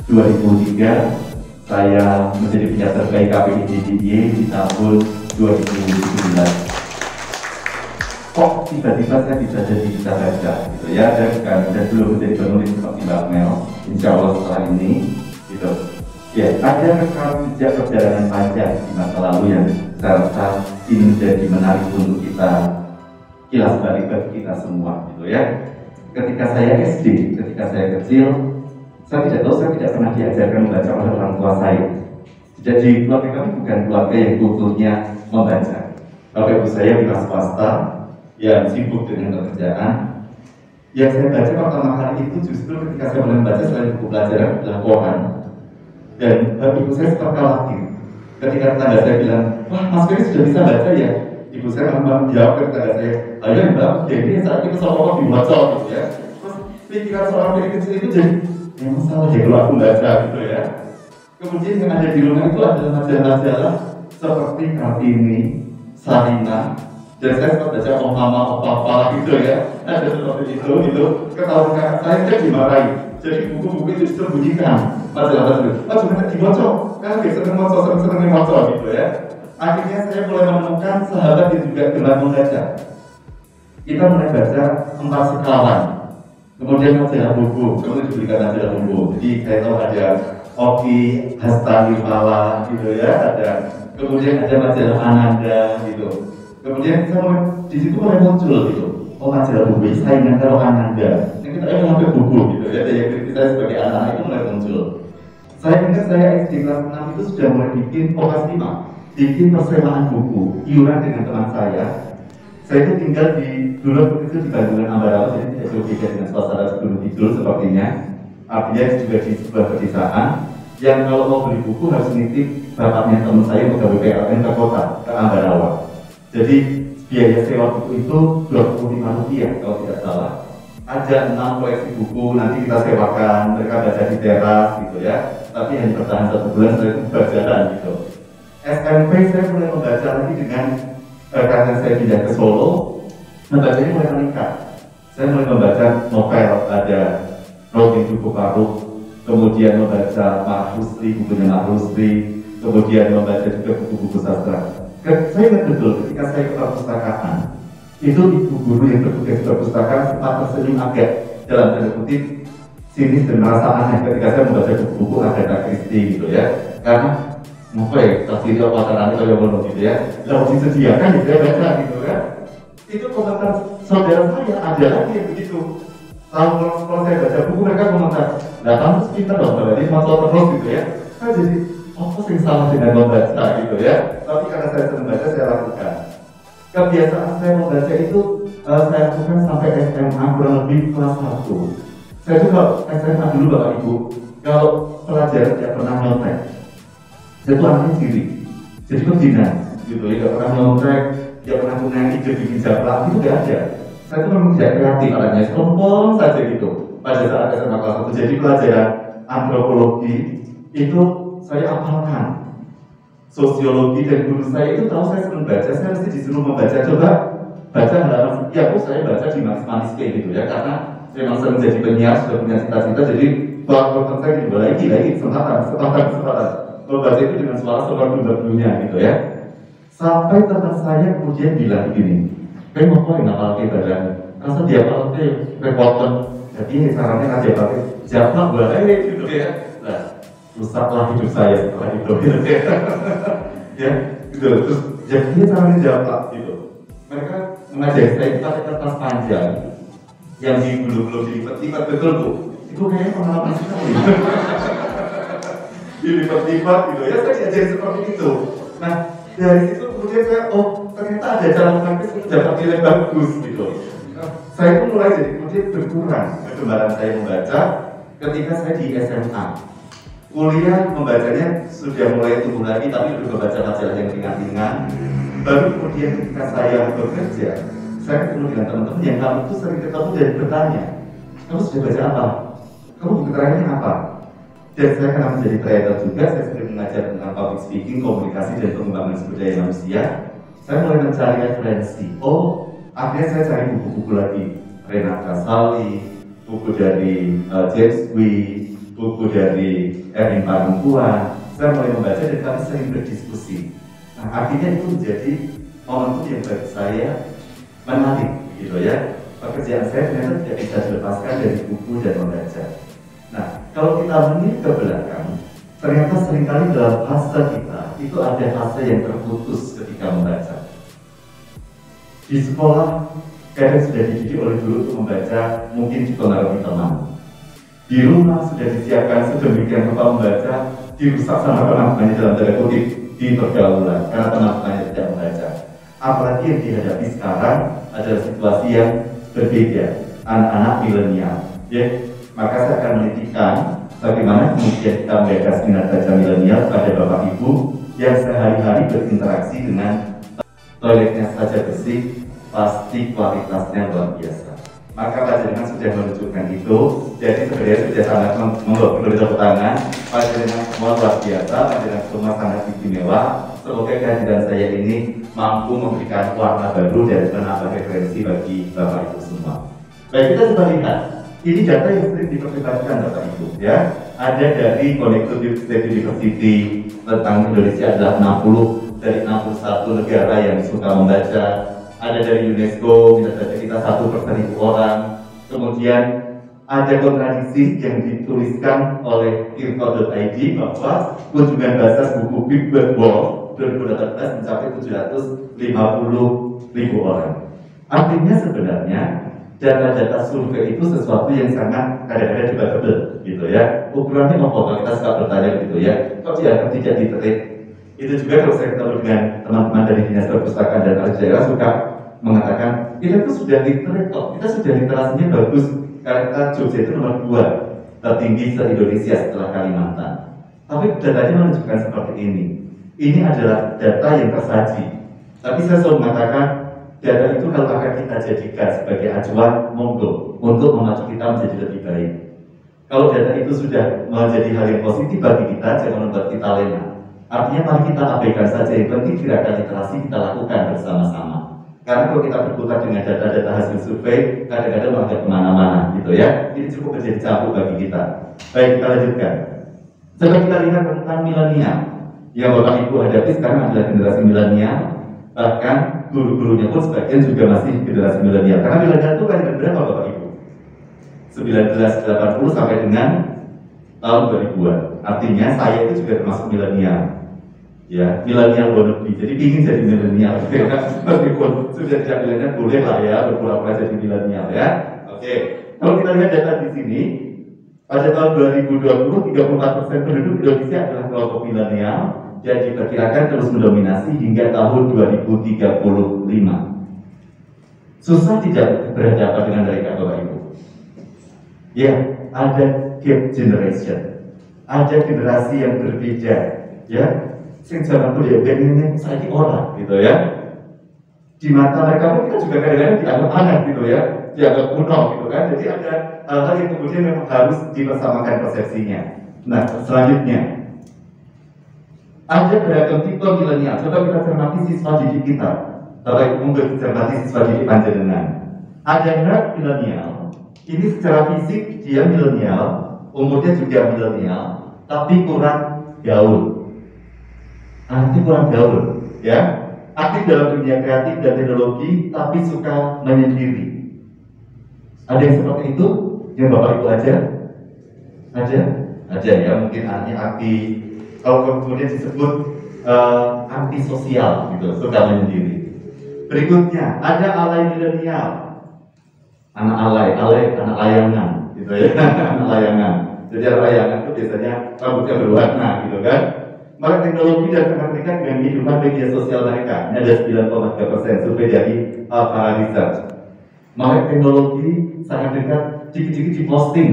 2003, saya menjadi penyiar terbaik KPI DIY di tahun 2019. Kok tiba-tiba saya bisa baca gitu ya, dan belum menjadi penulis seperti Mbak Mel, insya Allah setelah ini gitu. Ya, ada rekam jejak perjalanan panjang di masa lalu yang saya rasa ini menjadi menarik untuk kita kilas balik bagi kita semua gitu ya. Ketika saya SD, ketika saya kecil, saya tidak pernah diajarkan membaca oleh orang tua saya. Jadi keluarga kami bukan keluarga yang kulturnya membaca. Bapak ibu saya wira swasta yang sibuk dengan pekerjaan. Yang saya baca pertama kali itu justru ketika saya mulai membaca selain buku pelajaran adalah koran. Dan ibu saya sempat khawatir ketika tetangga saya bilang, wah Mas Ferry sudah bisa baca ya. Ibu saya memang menjawab ke tetangga saya, ayo mbak, jadi saat itu seolah-olah dibaca gitu ya. Terus pikiran seorang dari kecil itu jadi, ya masalah ya kalau aku baca gitu ya. Kemudian yang ada di rumah itu adalah majalah-majalah seperti Kartini, Sarina, dan saya sempat baca Om Mama, Om Papa gitu ya. Ada seperti itu gitu. Ketahuan saya dimarahi. Jadi buku-buku itu disembunyikan majalah tersebut. Oh cuma dibaca, kan biasa seneng baca gitu ya. Akhirnya saya mulai menemukan sahabat yang juga gemar membaca. Kita mulai baca 4 sekawan, kemudian majalah buku, kemudian diberikan majalah buku. Jadi saya tahu ada Oki, Hasta Nirmala gitu ya, ada kemudian ada majalah Ananda gitu. Kemudian saya di situ mulai muncul gitu. Oh majalah buku, saingan kalau Ananda. Yang kita ingin ngambil buku gitu ya, daya kritis saya sebagai anak itu mulai muncul. Saya ingat saya SD kelas 6 itu sudah mulai bikin kelas 5, bikin persewaan buku, iuran dengan teman saya. Saya itu tinggal dulu itu di Bandungan Ambarawa, jadi tidak jauh beda dengan suasana sebelum tidur sepertinya. Artinya juga di sebuah pedesaan yang kalau mau beli buku harus nitip bapaknya teman saya pegawai PLN ke kota, ke Ambarawa. Jadi biaya sewa buku itu Rp25 kalau tidak salah. Ada 6 koleksi buku, nanti kita sewakan, mereka baca di teras gitu ya. Tapi hanya bertahan 1 bulan setelah itu berjalan gitu. SMP saya mulai membaca lagi dengan karena saya pindah ke Solo, membacanya mulai meningkat. Saya mulai membaca novel, ada Roti Duku Paruk, kemudian membaca Mak Rusli, bukunya Mak Rusli, kemudian membaca juga buku-buku sastra. Saya ingat betul ketika saya ke perpustakaan, itu ibu guru yang bertugas di perpustakaan sempat tersenyum agak dalam tanda kutip sinis dan merasa aneh ketika saya membaca buku-buku Agatha Christie gitu ya, karena apa ya, kasih dia pacaran itu yang belum gitu ya, lalu disediakan ya saya baca gitu kan. Itu komentar saudara saya ada lagi yang begitu. Kalau saya baca buku mereka komentar, nah kamu pintar dong, berarti masuk terus gitu ya. Saya jadi apa sih salah dengan membaca gitu ya. Tapi karena saya senang baca, saya lakukan. Kebiasaan saya membaca itu saya lakukan sampai SMA kurang lebih kelas 1. Saya juga SMA dulu Bapak Ibu, kalau pelajaran tidak pernah nyontek. Saya tuh anaknya sendiri, jadi pembinaan gitu ya, tidak pernah nyontek, tidak pernah punya ide bikin japlak, itu tidak ada. Saya tuh memang tidak kreatif, anaknya sombong saja gitu. Pada saat SMA kelas 1, jadi pelajaran antropologi itu saya hafalkan. Sosiologi dan guru saya itu tahu saya senang baca, saya mesti disuruh membaca, coba baca halaman sekian, saya baca di manis-manis kayak gitu ya, karena saya memang sering jadi penyiar, sudah punya cita-cita, jadi waktu saya juga lagi kesempatan. Membaca itu dengan suara seperti dunia gitu ya. Sampai teman saya kemudian bilang begini, kayak mau kok ngapal ke badan, rasa dia apal ke repotan, jadi sarannya nanti pakai jamak balai gitu ya. Nah, rusaklah hidup saya setelah itu gitu ya. Ya, gitu. Terus jadi caranya jamak gitu. Mereka mengajari saya itu pakai kertas panjang yang belum dilipat-lipat, betul Bu. Itu kayaknya pengalaman sekali. Dilipat-lipat gitu ya, saya diajari seperti itu. Nah, dari situ kemudian saya, oh ternyata ada cara menangkis untuk dapat nilai bagus gitu. Nah, saya pun mulai jadi kemudian berkurang kegemaran saya membaca ketika saya di SMA. Kuliah membacanya sudah mulai tumbuh lagi, tapi lebih membaca majalah yang ringan-ringan. Baru kemudian ketika saya bekerja, saya ketemu dengan teman-teman yang kami itu sering ketemu dan bertanya, kamu sudah baca apa? Kamu buku terakhirnya apa? Dan saya karena menjadi trainer juga, saya sering mengajar tentang public speaking, komunikasi, dan pengembangan sumber daya manusia. Saya mulai mencari referensi. Oh, akhirnya saya cari buku-buku lagi. Renat Kasali, buku dari James Wee, buku dari Erin Pangkuan. Saya mulai membaca dan kami sering berdiskusi. Nah, akhirnya itu menjadi momentum yang bagi saya menarik, gitu ya. Pekerjaan saya ternyata tidak bisa dilepaskan dari buku dan membaca. Nah, kalau kita melihat ke belakang, ternyata seringkali dalam fase kita itu ada fase yang terputus ketika membaca. Di sekolah, kadang sudah dididik oleh guru untuk membaca, mungkin dipengaruhi teman. Di rumah sudah disiapkan sedemikian rupa membaca, dirusak sama teman-temannya dalam tanda kutip di pergaulan karena teman-temannya tidak membaca. Apalagi yang dihadapi sekarang adalah situasi yang berbeda, anak-anak milenial, ya. Maka saya akan menitikan bagaimana kemudian kita menggagas minat baca milenial pada Bapak Ibu yang sehari-hari berinteraksi dengan toiletnya saja bersih, pasti kualitasnya luar biasa. Maka Panjenengan sudah menunjukkan itu, jadi sebenarnya sudah sangat memberi tepuk tangan. Panjenengan semua luar biasa, Panjenengan semua sangat istimewa. Semoga kehadiran saya ini mampu memberikan warna baru dan menambah referensi bagi Bapak Ibu semua. Baik, kita coba lihat. Ini data yang sering diperdebatkan Bapak Ibu, ya. Ada dari Connected State University tentang Indonesia adalah 60 dari 61 negara yang suka membaca. Ada dari UNESCO, minat baca kita 1/1000 orang. Kemudian ada kontradiksi yang dituliskan oleh Tirto.id bahwa kunjungan bahasa buku Big Bad World 2018 mencapai 750.000 orang. Artinya sebenarnya data-data survei itu sesuatu yang sangat kadang-kadang debatable gitu ya. Ukurannya apa? Kalau kita suka bertanya gitu ya, kok tidak diterima? Itu juga kalau saya ketemu dengan teman-teman dari Dinas Perpustakaan dan Arus Daerah suka mengatakan kita tuh sudah literate kok, kita sudah literasinya bagus karena kita Jogja itu nomor 2 tertinggi se-Indonesia setelah Kalimantan. Tapi datanya menunjukkan seperti ini. Ini adalah data yang tersaji. Tapi saya selalu mengatakan data itu kalau akan kita jadikan sebagai acuan, monggo untuk memacu kita menjadi lebih baik. Kalau data itu sudah menjadi hal yang positif bagi kita, jangan membuat kita lena. Artinya mari kita abaikan saja, yang penting gerakan literasi kita lakukan bersama-sama. Karena kalau kita berputar dengan data-data hasil survei, kadang-kadang menghadap kemana-mana gitu ya. Ini cukup menjadi cambuk bagi kita. Baik, kita lanjutkan. Coba kita lihat tentang milenial. Yang Bapak Ibu hadapi sekarang adalah generasi milenial. Bahkan guru-gurunya pun sebagian juga masih generasi milenial. Karena milenial itu kan berapa Bapak Ibu? 1980 sampai dengan tahun 2000-an. Artinya saya itu juga termasuk milenial. Ya, milenial wannabe. Jadi ingin jadi milenial. Meskipun sudah tidak milenial boleh lah ya berpura-pura jadi milenial ya. Oke. Kalau kita lihat data di sini, pada tahun 2020 34% penduduk Indonesia adalah kelompok milenial dan diperkirakan terus mendominasi hingga tahun 2035. Susah tidak berhadapan dengan mereka Bapak Ibu. Ya, ada gap generation, ada generasi yang berbeda, ya. Sing zaman kuliah ini saya orang, gitu ya. Di mata mereka pun kita juga kadang-kadang dianggap anak, gitu ya, dianggap kuno, gitu kan. Jadi ada hal-hal yang kemudian memang harus dipersamakan persepsinya. Nah, selanjutnya ada beragam tipe milenial. Coba kita cermati siswa didik kita. Bapak Ibu mungkin cermati siswa didik Panjenengan. Ada nerd milenial. Ini secara fisik dia milenial, umurnya juga milenial, tapi kurang gaul. Nanti kurang gaul, ya. aktif dalam dunia kreatif dan teknologi, tapi suka menyendiri. Ada yang seperti itu? Yang Bapak Ibu aja? Ada ya, mungkin anaknya anti, kalau kemudian disebut antisosial gitu, suka menyendiri. Berikutnya, ada alay milenial. Anak alay, anak layangan gitu ya, anak layangan. Jadi anak layangan itu biasanya rambutnya berwarna gitu kan. Melek teknologi dan sangat dekat dengan kehidupan media sosial mereka. Ini ada 9,3% survei dari Alpha Research. Melek teknologi sangat dekat, dikit-dikit di posting,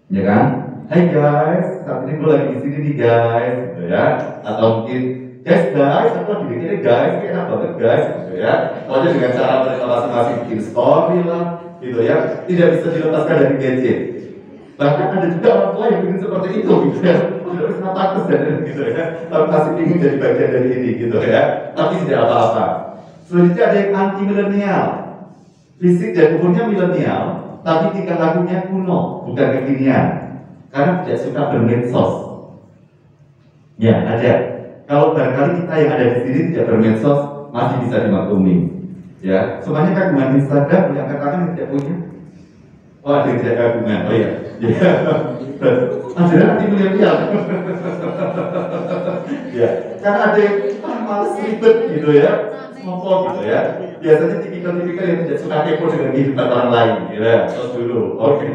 ya kan? Hai guys, saat ini gue lagi di sini nih guys, gitu ya. Atau mungkin guys, aku lagi bikin guys, ini enak banget guys, gitu ya. Pokoknya dengan cara mereka masing-masing bikin story lah, gitu ya. Tidak bisa dilepaskan dari gadget. Bahkan ada juga orang tua yang ingin seperti itu, gitu ya. Tidak bisa pantas dan gitu ya. Tapi masih ingin jadi bagian dari ini, gitu ya. Tapi tidak apa-apa. Selanjutnya ada yang anti milenial. Fisik dan umurnya milenial, tapi tingkah lakunya kuno, bukan kekinian. Karena tidak suka bermedsos. Ya, ada. Kalau barangkali kita yang ada di sini tidak bermedsos, masih bisa dimaklumi. Ya, semuanya kagungan Instagram, yang katakan tidak punya. Oh, ada yang tidak kagungan. Oh iya. Ya. Ada nanti milenial. Ya, karena ada yang males ribet gitu ya, ngompol gitu ya. Biasanya tipikal-tipikal yang tidak suka kepo dengan kehidupan orang lain, gitu ya. Terus dulu, oke.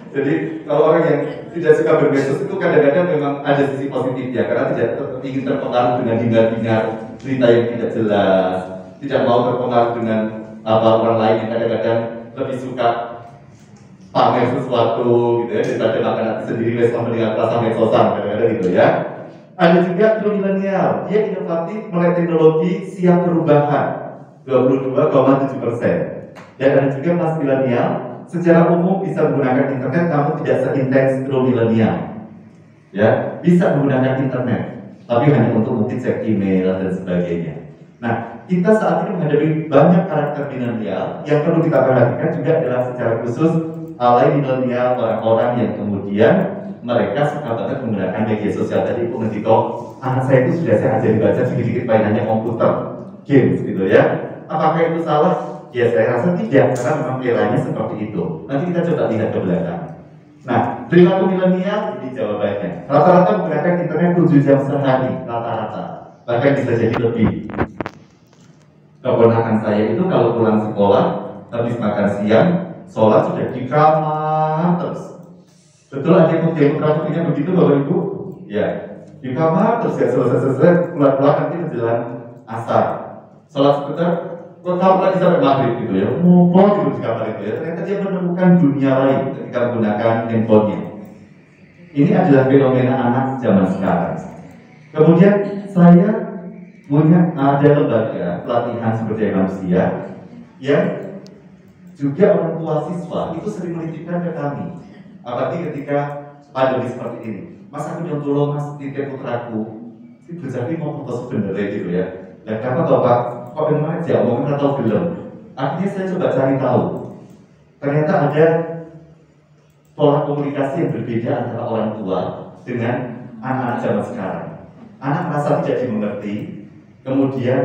Jadi kalau orang yang tidak suka bermedsos itu kadang-kadang memang ada sisi positifnya, karena tidak ingin terpengaruh dengan hingar-bingar cerita yang tidak jelas, tidak mau terpengaruh dengan orang lain yang kadang-kadang lebih suka pamer sesuatu gitu ya, daripada makan hati sendiri sama dengan rasa medsosan kadang-kadang gitu ya. Ada juga milenial, dia inovatif, melek teknologi, siap perubahan 22,7%. Dan ada juga pas milenial, secara umum bisa menggunakan internet namun tidak seintens milenial. Ya, bisa menggunakan internet, tapi hanya untuk mungkin cek email dan sebagainya. Nah, kita saat ini menghadapi banyak karakter milenial yang perlu kita perhatikan juga adalah secara khusus alay milenial, orang-orang yang kemudian mereka suka banget menggunakan media sosial. Tadi aku ngerti kok, anak saya itu sudah saya ajari baca sedikit-sedikit mainannya komputer, games gitu ya. Apakah itu salah? Ya saya rasa tidak, karena memang eranya seperti itu. Nanti kita coba lihat ke belakang. Nah, perilaku milenial ini jawabannya. Rata-rata menggunakan internet 7 jam sehari, rata-rata. Bahkan bisa jadi lebih. Keponakan saya itu kalau pulang sekolah, habis makan siang, sholat sudah di kamar terus. Betul ada yang punya begitu Bapak Ibu? Ya, di kamar terus ya selesai pulang-pulang nanti menjelang asar. Sholat sebentar, kalau lagi sampai maghrib gitu ya, ngumpul gitu di kamar itu ya. Ternyata dia menemukan dunia lain ketika menggunakan handphonenya. Ini adalah fenomena anak zaman sekarang. Kemudian saya punya ada lembaga pelatihan sumber daya manusia yang juga orang tua siswa itu sering menitipkan ke kami. Apalagi ketika pandemi seperti ini. Mas aku yang tolong mas titip putraku, si berjaki mau foto sebenarnya gitu ya. Dan kenapa Bapak kok memang aja omongin atau belum? Akhirnya saya coba cari tahu. Ternyata ada pola komunikasi yang berbeda antara orang tua dengan anak-anak zaman sekarang. Anak merasa tidak dimengerti, kemudian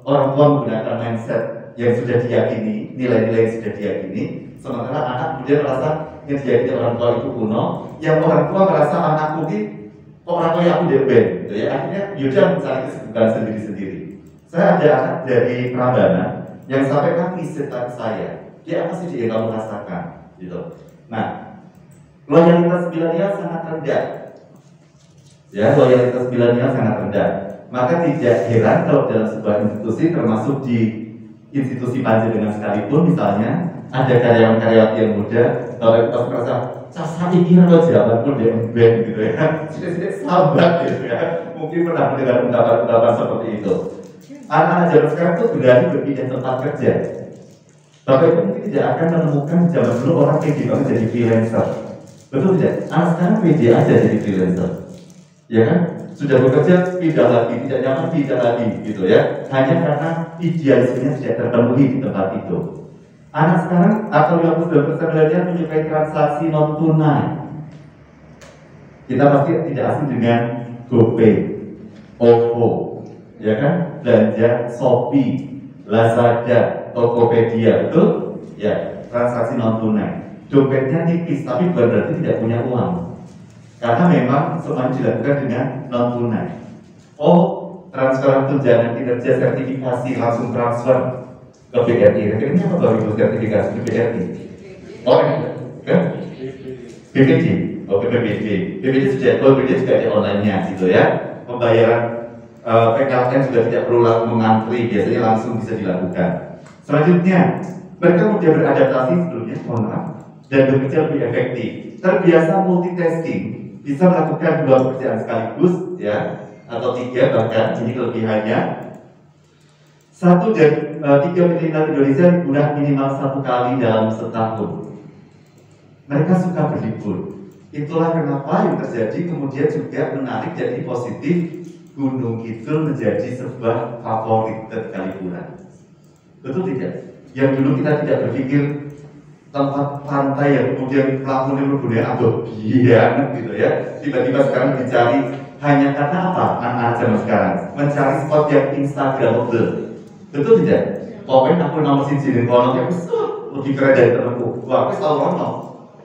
orang tua menggunakan mindset yang sudah diyakini, nilai-nilai yang sudah diyakini, sementara anak kemudian merasa yang diyakini orang tua itu kuno, yang orang tua merasa anakku ini kok orang tua aku deben, gitu ya. Akhirnya yaudah mencari kesibukan sendiri-sendiri. Saya ada anak dari Prambanan yang sampai kaki tadi saya, dia apa sih yang kamu rasakan, gitu. Nah, loyalitas milenial sangat rendah, ya loyalitas milenial sangat rendah. Maka tidak heran kalau dalam sebuah institusi, termasuk di institusi panjenengan sekalipun, misalnya ada karyawan-karyawati yang muda, kalau kita merasa saya kira lo jawaban pun dia band gitu ya, sedikit sahabat gitu ya, mungkin pernah mendengar ungkapan-ungkapan seperti itu. Anak-anak zaman sekarang tuh berani berpindah tempat kerja. Bapak Ibu mungkin tidak akan menemukan zaman dulu orang pede banget jadi freelancer, betul tidak? Anak sekarang pede aja jadi freelancer, ya kan? Sudah bekerja pindah lagi, tidak nyaman pindah lagi gitu ya, hanya karena idealismenya tidak terpenuhi di tempat itu. Anak sekarang atau 59% milenial menyukai transaksi non tunai. Kita pasti tidak asing dengan GoPay, OVO, ya kan? Belanja Shopee, Lazada, Tokopedia, betul? Ya, transaksi non tunai. Dompetnya tipis, tapi bukan berarti tidak punya uang. Karena memang semuanya dilakukan dengan non tunai. Oh, transferan tunjangan kinerja sertifikasi langsung transfer ke BRI. Akhirnya apa baru itu sertifikasi ke BRI? Oh, kan? BPD, oh BPD. BPD sudah ada online-nya gitu ya. Pembayaran PKLN juga tidak perlu mengantri, biasanya langsung bisa dilakukan. Selanjutnya, mereka mudah beradaptasi sebelumnya, mohon maaf, dan bekerja lebih efektif. Terbiasa multitasking, bisa melakukan 2 pekerjaan sekaligus, ya, atau 3 bahkan, ini kelebihannya. 1 dan 3 milenial Indonesia digunakan minimal 1 kali dalam setahun. Mereka suka berlibur. Itulah kenapa yang terjadi kemudian juga menarik jadi positif. Gunung Kidul menjadi sebuah favorit ketika liburan. Betul tidak? Yang dulu kita tidak berpikir tempat pantai yang kemudian pelakunya berbunuh adobian gitu ya. Tiba-tiba sekarang dicari hanya karena apa? Anak-anak zaman sekarang mencari spot yang instagramable. Betul tidak? Pokoknya aku nomor siji di kono yang lebih keren dari temanku. Wah, aku selalu ngomong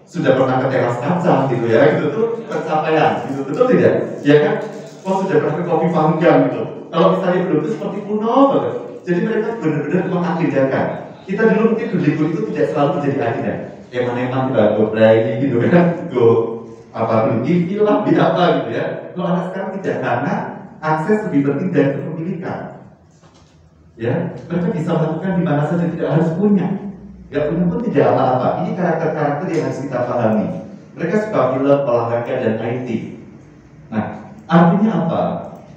sudah pernah ke teras kaca gitu ya. Itu tuh pencapaian gitu. Betul tidak? Ya kan? Oh, sudah pernah ke kopi panggang gitu. Kalau misalnya belum itu seperti kuno banget. Jadi mereka benar-benar mengagendakan. Kita dulu mungkin berlibur itu tidak selalu menjadi agenda. Eman-eman kita go play gitu kan, go apa dulu TV lah, di apa gitu ya. Kalau anak sekarang tidak, karena akses lebih penting dari kepemilikan. Ya, mereka bisa melakukan di mana saja, tidak harus punya. Gak punya pun tidak apa-apa. Ini karakter-karakter yang harus kita pahami. Mereka suka film, olahraga dan IT. Nah, artinya apa?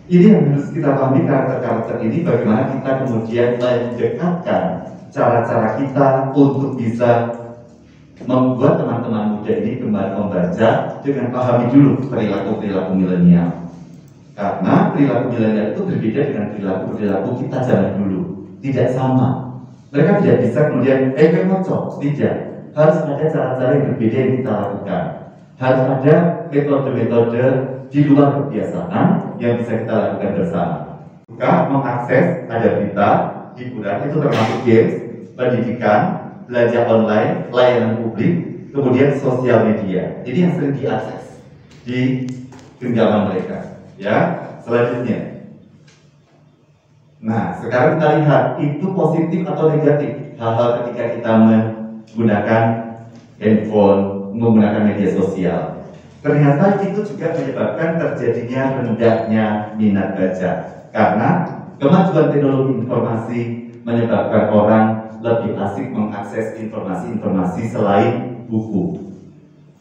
Ini yang harus kita pahami, karakter-karakter ini bagaimana kita kemudian mendekatkan cara-cara kita untuk bisa membuat teman-teman muda ini kembali membaca dengan pahami dulu perilaku-perilaku milenial. Karena perilaku milenial itu berbeda dengan perilaku kita zaman dulu. Tidak sama. Mereka tidak bisa kemudian ngocok, tidak. Harus ada cara-cara yang berbeda yang kita lakukan. Harus ada metode-metode di luar kebiasaan yang bisa kita lakukan bersama. Buka, mengakses, ada berita, hiburan, itu termasuk games, pendidikan, belanja online, layanan publik, kemudian sosial media. Ini yang sering diakses di genggaman mereka. Ya, selanjutnya. Nah, sekarang kita lihat itu positif atau negatif hal-hal ketika kita menggunakan handphone, menggunakan media sosial. Ternyata itu juga menyebabkan terjadinya rendahnya minat baca. Karena kemajuan teknologi informasi menyebabkan orang lebih asik mengakses informasi-informasi selain buku.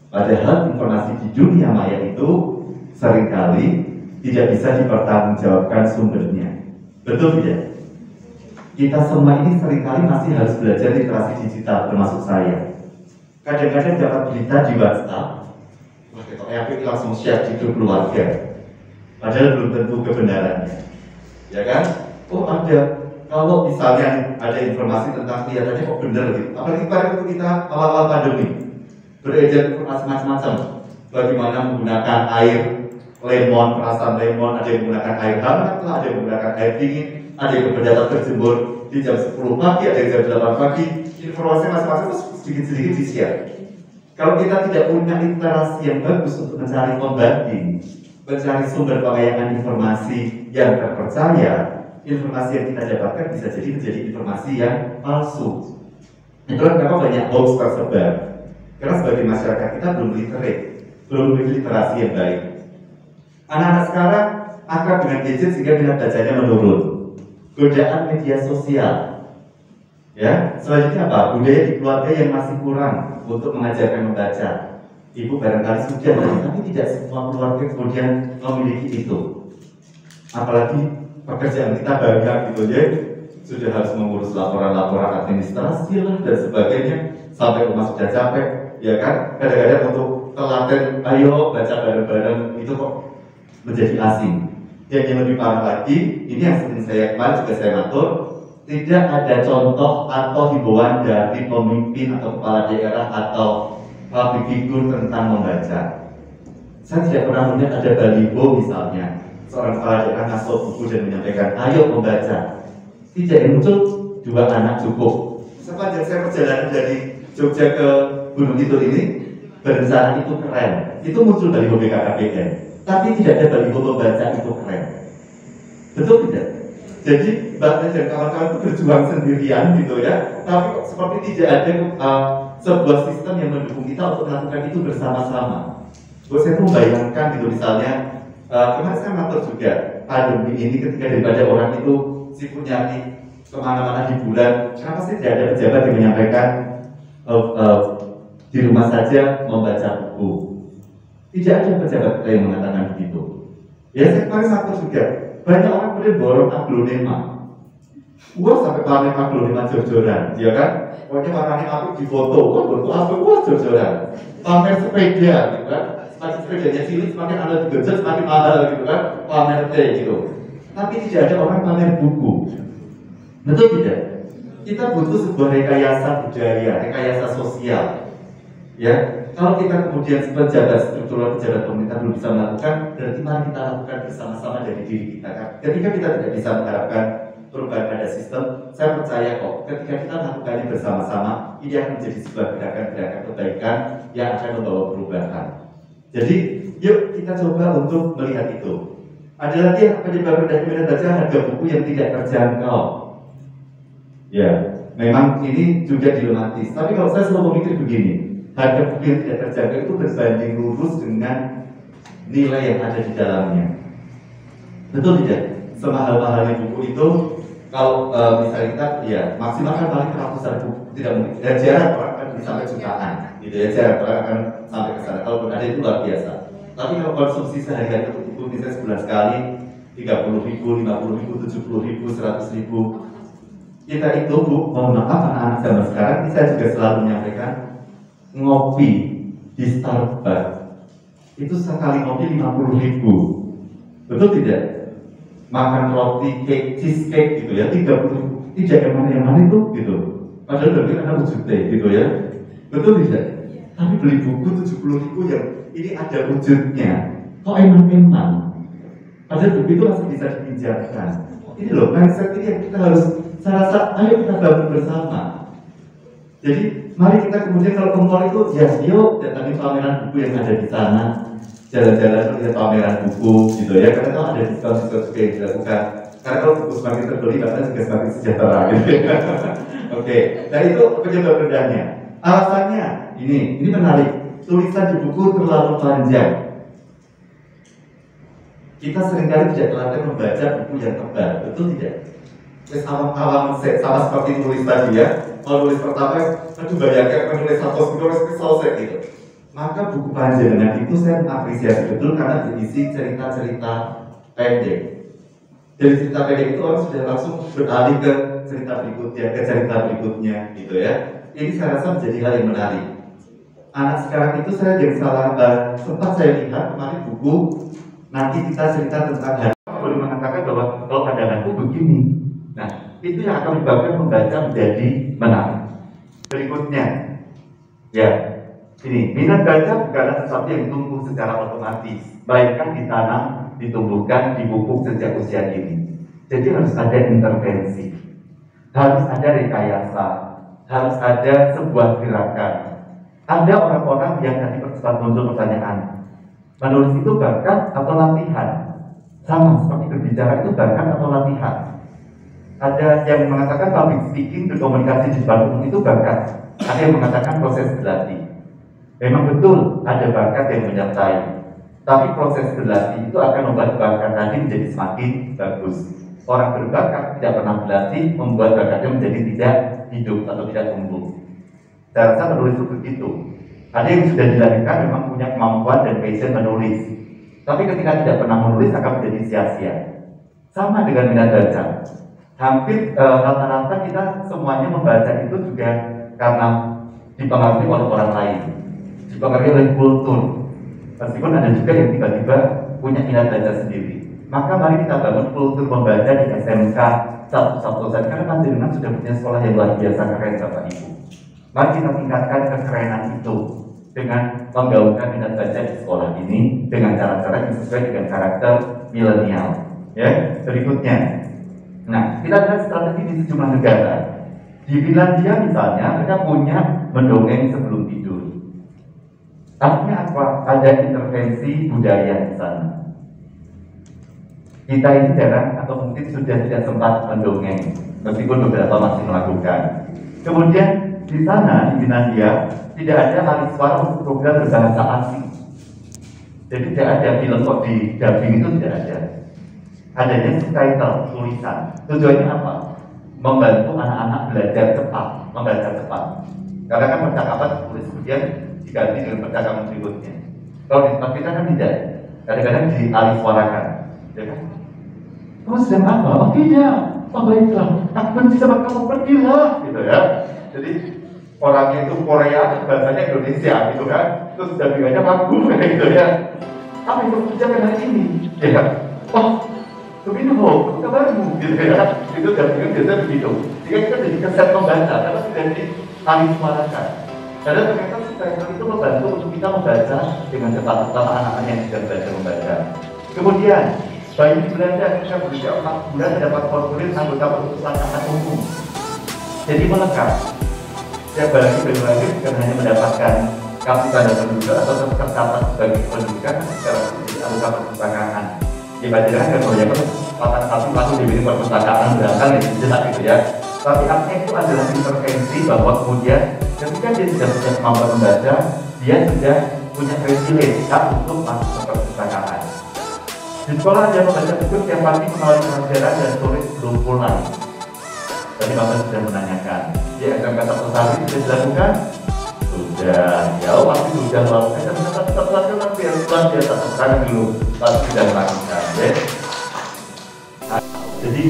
Padahal informasi di dunia maya itu seringkali tidak bisa dipertanggungjawabkan sumbernya. Betul tidak? Kita semua ini seringkali masih harus belajar literasi digital, termasuk saya. Kadang-kadang dapat berita di WhatsApp, langsung share di grup keluarga. Padahal belum tentu kebenarannya. Ya kan? Oh ada. Kalau misalnya ada informasi tentang kelihatannya kok benar gitu. Apalagi pada waktu kita awal-awal pandemi, beredar informasi macam-macam. Bagaimana menggunakan air lemon, perasan lemon, ada yang menggunakan air hangat, ada yang menggunakan air dingin, ada yang berdapat terjemur di jam 10 pagi, ada yang jam 8 pagi. Informasi macam-macam sedikit-sedikit di-share. Kalau kita tidak punya literasi yang bagus untuk mencari pembanding, mencari sumber pengayangan informasi yang terpercaya, informasi yang kita dapatkan bisa jadi menjadi informasi yang palsu. Itulah kenapa banyak hoax tersebar. Karena sebagai masyarakat kita belum literate, belum memiliki literasi yang baik. Anak-anak sekarang akrab dengan gadget sehingga minat bacanya menurun. Godaan media sosial. Ya, selanjutnya apa? Budaya di keluarga yang masih kurang untuk mengajarkan membaca. Ibu barangkali sudah, tapi tidak semua keluarga kemudian memiliki itu. Apalagi pekerjaan kita banyak gitu ya, sudah harus mengurus laporan-laporan administrasi lah dan sebagainya, sampai rumah sudah capek, ya kan? Kadang-kadang untuk telaten, ayo baca bareng-bareng itu kok menjadi asing. Dan yang lebih parah lagi, ini yang sering saya kemarin juga saya atur, tidak ada contoh atau himbauan dari pemimpin atau kepala daerah atau public figure tentang membaca. Saya tidak pernah melihat ada baliho misalnya seorang kepala daerah ngasih buku dan menyampaikan, ayo membaca. Tidak muncul 2 anak cukup. Sepanjang saya perjalanan dari Jogja ke Gunung Kidul ini, berencana itu keren. Itu muncul dari BKKBN, tapi tidak ada baliho membaca itu keren. Betul tidak? Jadi Mbak Teh dan kawan-kawan itu berjuang sendirian gitu ya, tapi kok seperti tidak ada sebuah sistem yang mendukung kita untuk melakukan itu bersama-sama. Saya tuh membayangkan gitu misalnya, kemarin saya ngatur juga pandemi ini ketika daripada orang itu sibuk nyari kemana-mana hiburan, kenapa sih tidak ada pejabat yang menyampaikan di rumah saja membaca buku? Tidak ada pejabat kita yang mengatakan begitu. Ya saya kemarin ngatur juga, banyak orang kemudian borong aglonema. Wah sampai pamer aglonema jor-joran, ya kan? Pokoknya warnanya apik di foto, wah foto apik, wah jor-joran. Pamer sepeda, gitu kan? Semakin sepedanya cilik, semakin anda digojol, semakin mahal, gitu kan? Pamer teh, gitu. Tapi tidak ada orang pamer buku. Betul tidak? Kita butuh sebuah rekayasa budaya, rekayasa sosial. Ya, kalau kita kemudian pejabat struktural, pejabat pemerintah belum bisa melakukan, berarti mari kita lakukan bersama-sama dari diri kita. Ketika kita tidak bisa mengharapkan perubahan pada sistem, saya percaya kok, ketika kita melakukannya bersama-sama, ini akan menjadi sebuah gerakan-gerakan kebaikan yang akan membawa perubahan. Jadi, yuk kita coba untuk melihat itu. Ada lagi penyebab rendah minat baca harga buku yang tidak terjangkau. Ya, memang ini juga dilematis. Tapi kalau saya selalu memikir begini, harga buku yang tidak terjangkau itu berbanding lurus dengan nilai yang ada di dalamnya. Betul tidak? Semahal-mahalnya buku itu, kalau misalnya kita, ya maksimal kan paling ratusan buku, tidak mungkin. Dan jarang orang akan bisa sampai jutaan, gitu ya. Jarang orang akan sampai ke sana. Kalaupun ada itu luar biasa. Tapi kalau konsumsi sehari-hari itu buku misalnya sebulan sekali, 30.000, 50.000, 70.000, 100.000. Kita itu Bu, mohon maaf anak-anak zaman sekarang, ini saya juga selalu menyampaikan, ngopi di Starbucks itu sekali ngopi 50.000. Betul tidak? Makan roti, cake, cheesecake gitu ya, 30.000. Tidak yang mana itu gitu. Padahal lebih ada wujudnya gitu ya. Betul tidak? Tapi beli buku 70.000 yang ini ada wujudnya. Kok emang-emang? Padahal buku itu masih bisa dipinjamkan. Ini loh, mindset ini yang kita harus, saya rasa, ayo kita bangun bersama. Jadi, mari kita kemudian kalau ke mall itu, ya yuk datangi pameran buku yang ada di sana, jalan-jalan lihat pameran buku, gitu ya. Karena kalau ada diskon-diskon juga yang dilakukan. Karena kalau buku semakin terbeli, bahkan juga semakin sejahtera, gitu ya. Oke, nah itu penyebab rendahnya. Alasannya, ini menarik. Tulisan di buku terlalu panjang. Kita seringkali tidak terlatih membaca buku yang tebal, betul tidak? Awam-awam sama seperti tulis tadi ya. Kalau nulis pertama, aduh bayangkan menulis satu selesai gitu. Maka buku panjangan itu saya mengapresiasi betul karena berisi cerita-cerita pendek. Dari cerita pendek itu orang sudah langsung beralih ke cerita berikutnya, gitu ya. Ini saya rasa menjadi hal yang menarik. Anak sekarang itu saya yang salah, sempat saya lihat kemarin buku nanti kita cerita tentang hari. Boleh mengatakan bahwa kalau pandanganku begini. Nah, itu yang akan menyebabkan membaca menjadi menarik. Berikutnya, ya, ini minat baca bukanlah sesuatu yang tumbuh secara otomatis, melainkan ditanam, ditumbuhkan, dipupuk sejak usia dini. Jadi harus ada intervensi, harus ada rekayasa, harus ada sebuah gerakan. Ada orang-orang yang tadi sempat muncul pertanyaan, menulis itu bakat atau latihan? Sama seperti berbicara itu bakat atau latihan? Ada yang mengatakan public speaking, berkomunikasi di depan umum itu bakat. Ada yang mengatakan proses berlatih. Memang betul ada bakat yang menyertai, tapi proses berlatih itu akan membuat bakat tadi menjadi semakin bagus. Orang berbakat tidak pernah berlatih membuat bakatnya menjadi tidak hidup atau tidak tumbuh. Saya rasa menulis itu begitu. Ada yang sudah dilahirkan memang punya kemampuan dan passion menulis, tapi ketika tidak pernah menulis akan menjadi sia-sia. Sama dengan minat baca. Hampir rata-rata kita semuanya membaca itu juga karena dipengaruhi oleh orang lain, dipengaruhi oleh kultur. Meskipun ada juga yang tiba-tiba punya minat baca sendiri. Maka mari kita bangun kultur membaca di SMK satu-satu saja, karena panjenengan sudah punya sekolah yang luar biasa keren Bapak Ibu. Mari kita tingkatkan kekerenan itu. dengan menggaungkan minat baca di sekolah ini dengan cara-cara yang sesuai dengan karakter milenial. Ya, berikutnya. Nah, kita lihat strategi di sejumlah negara. Di Finlandia misalnya, mereka punya mendongeng sebelum tidur. Artinya apa? Ada intervensi budaya di sana. Kita ini jarang atau mungkin sudah tidak sempat mendongeng, meskipun beberapa masih melakukan. Kemudian di sana, di Finlandia, tidak ada alih suara untuk program berbahasa asing. Jadi tidak ada film kok di dubbing itu tidak ada. Adanya subtitle, tulisan. Tujuannya apa? Membantu anak-anak belajar cepat, membaca cepat. Karena kan percakapan tulis kemudian diganti dengan percakapan berikutnya. Kalau di tempat kita kan tidak. Kadang-kadang dialih suarakan, ya kan? Kamu sedang apa? Oh tidak. Oh baiklah. Aku benci sama kamu, pergilah, gitu ya. Jadi orangnya itu Korea, bahasanya Indonesia, gitu kan? Terus dubbingannya bagus, gitu ya. Apa yang kamu kerjakan hari ini? Ya. Oh, begini kok, kabarmu, gitu ya. Itu dubbingan biasanya begitu. Jika kita jadi keset membaca, karena sudah dialih suarakan. Karena ternyata subtitle itu membantu untuk kita membaca dengan cepat, terutama anak-anak yang sudah belajar membaca. Kemudian, bayi di Belanda ketika berusia 4 bulan mendapat formulir anggota keputusan anak umum. Jadi melekat. Setiap bayi baru lahir bukan hanya mendapatkan kartu tanda penduduk atau tercatat sebagai pendudukan secara menjadi anggota perpustakaan. Di Banjarmasin kan kebanyakan papan satu langsung diberi perpustakaan berangkat yang jelas gitu ya. Tapi artinya itu adalah intervensi bahwa kemudian ketika dia sudah punya kemampuan membaca, dia sudah punya resiliensi untuk masuk ke perpustakaan. Di sekolah dia membaca buku setiap pagi mengawali pelajaran dan sore sebelum pulang. Tadi Bapak sudah menanyakan, di SMK 1 Sari sudah dilakukan? Sudah, ya pasti sudah melakukan. Dan tetap pelajaran biasa sekarang dulu pasti sudah melakukan. Ya. Jadi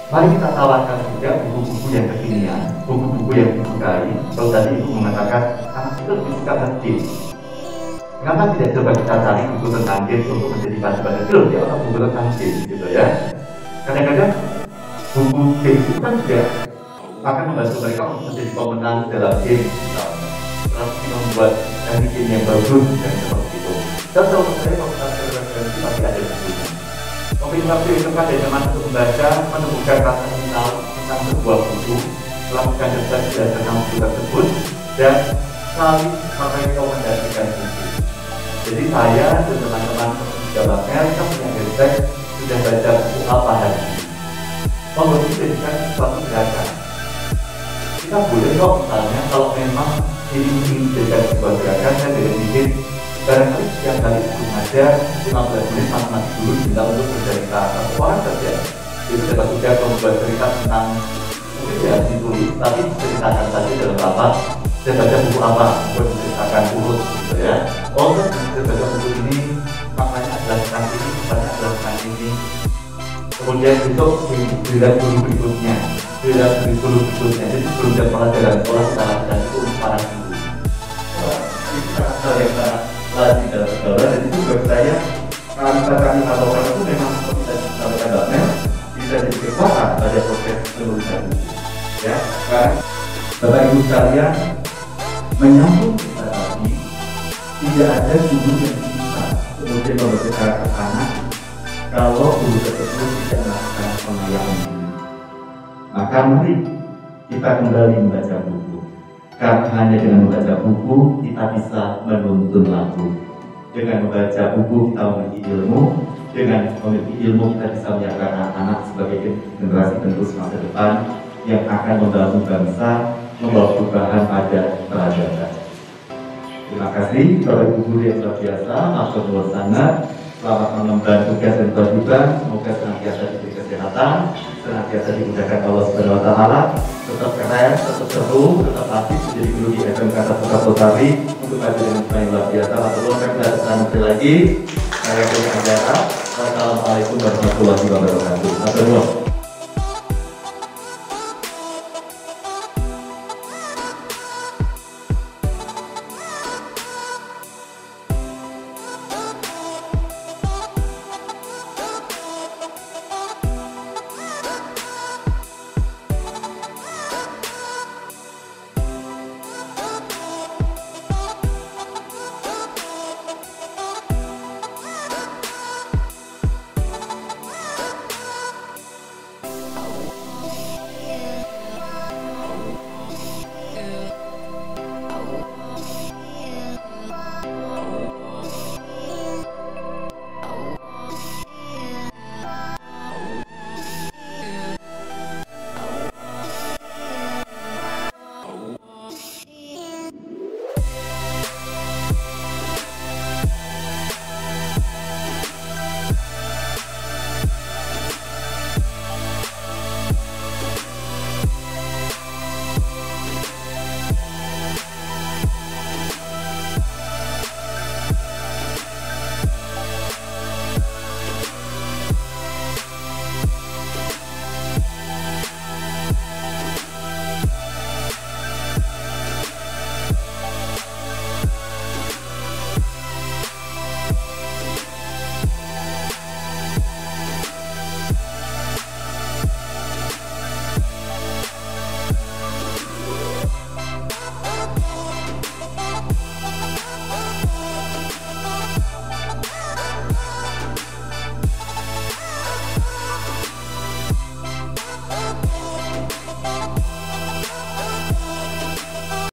mari kita tawarkan juga buku-buku yang kekinian, buku-buku yang disukai. Kalau tadi Ibu mengatakan anak itu lebih suka nge-game. Kenapa tidak coba kita cari buku tentang game untuk menjadi bahan film ya, atau buku tentang game gitu ya? Kadang-kadang buku game itu kan juga akan membantu mereka untuk menjadi pemenang dalam game misalnya. Terus membuat game yang bagus dan seperti itu. Dan kalau saya kalau kita referensi pasti ada bukunya. Waktu itu pada zaman untuk membaca, menemukan rasa kenal tentang sebuah buku, melakukan research tentang buku tersebut, dan saling merekomendasikan buku. Jadi saya dan teman-teman di Jabarnya kita punya hashtag sudah baca buku apa hari ini. Kalau itu jadikan suatu gerakan. Kita boleh kok misalnya kalau memang ini ingin dijadikan sebuah gerakan, saya tidak bikin barangkali setiap kali sebelum aja 15 menit masing-masing dulu kita untuk bercerita satu orang saja. Itu dapat juga membuat cerita tentang mungkin ya ditulis, tapi ceritakan saja dalam rapat. Saya baca buku apa, buat menceritakan urut gitu ya. Oh, saya baca buku ini, maknanya adalah tentang ini, maknanya adalah tentang ini. Kemudian itu dilihat dulu berikutnya, dilihat dulu berikutnya. Jadi sebelum jam pelajaran sekolah kita lakukan itu untuk para guru. Ini sangat hal yang sangat lazim dalam sekolah. Dan itu bagi saya, kalimat lokal itu memang seperti tadi disampaikan Mbak Mel, bisa jadi kekuatan pada proses penulisan buku. Ya, karena Bapak Ibu sekalian, menyambung kita tadi, tidak ada guru yang bisa kemudian membentuk karakter anak kalau guru tersebut tidak melakukan pengayaan diri. Maka mari kita kembali membaca buku. Karena hanya dengan membaca buku kita bisa menuntun laku. Dengan membaca buku kita memiliki ilmu. Dengan memiliki ilmu kita bisa menyiapkan anak-anak sebagai generasi penerus masa depan yang akan membangun bangsa, membawa perubahan pada peradaban. Terima kasih Bapak Ibu guru yang luar biasa, matur nuwun sangat. Selamat mengemban tugas dan kewajiban. Semoga senantiasa diberi kesehatan, senantiasa dimudahkan Allah Subhanahu Wa Taala. Tetap keren, tetap seru, tetap aktif menjadi guru di SMK 1 Sari untuk pelajaran yang luar biasa. Matur nuwun sekali lagi. Saya punya acara. Wassalamualaikum warahmatullahi wabarakatuh. Matur nuwun.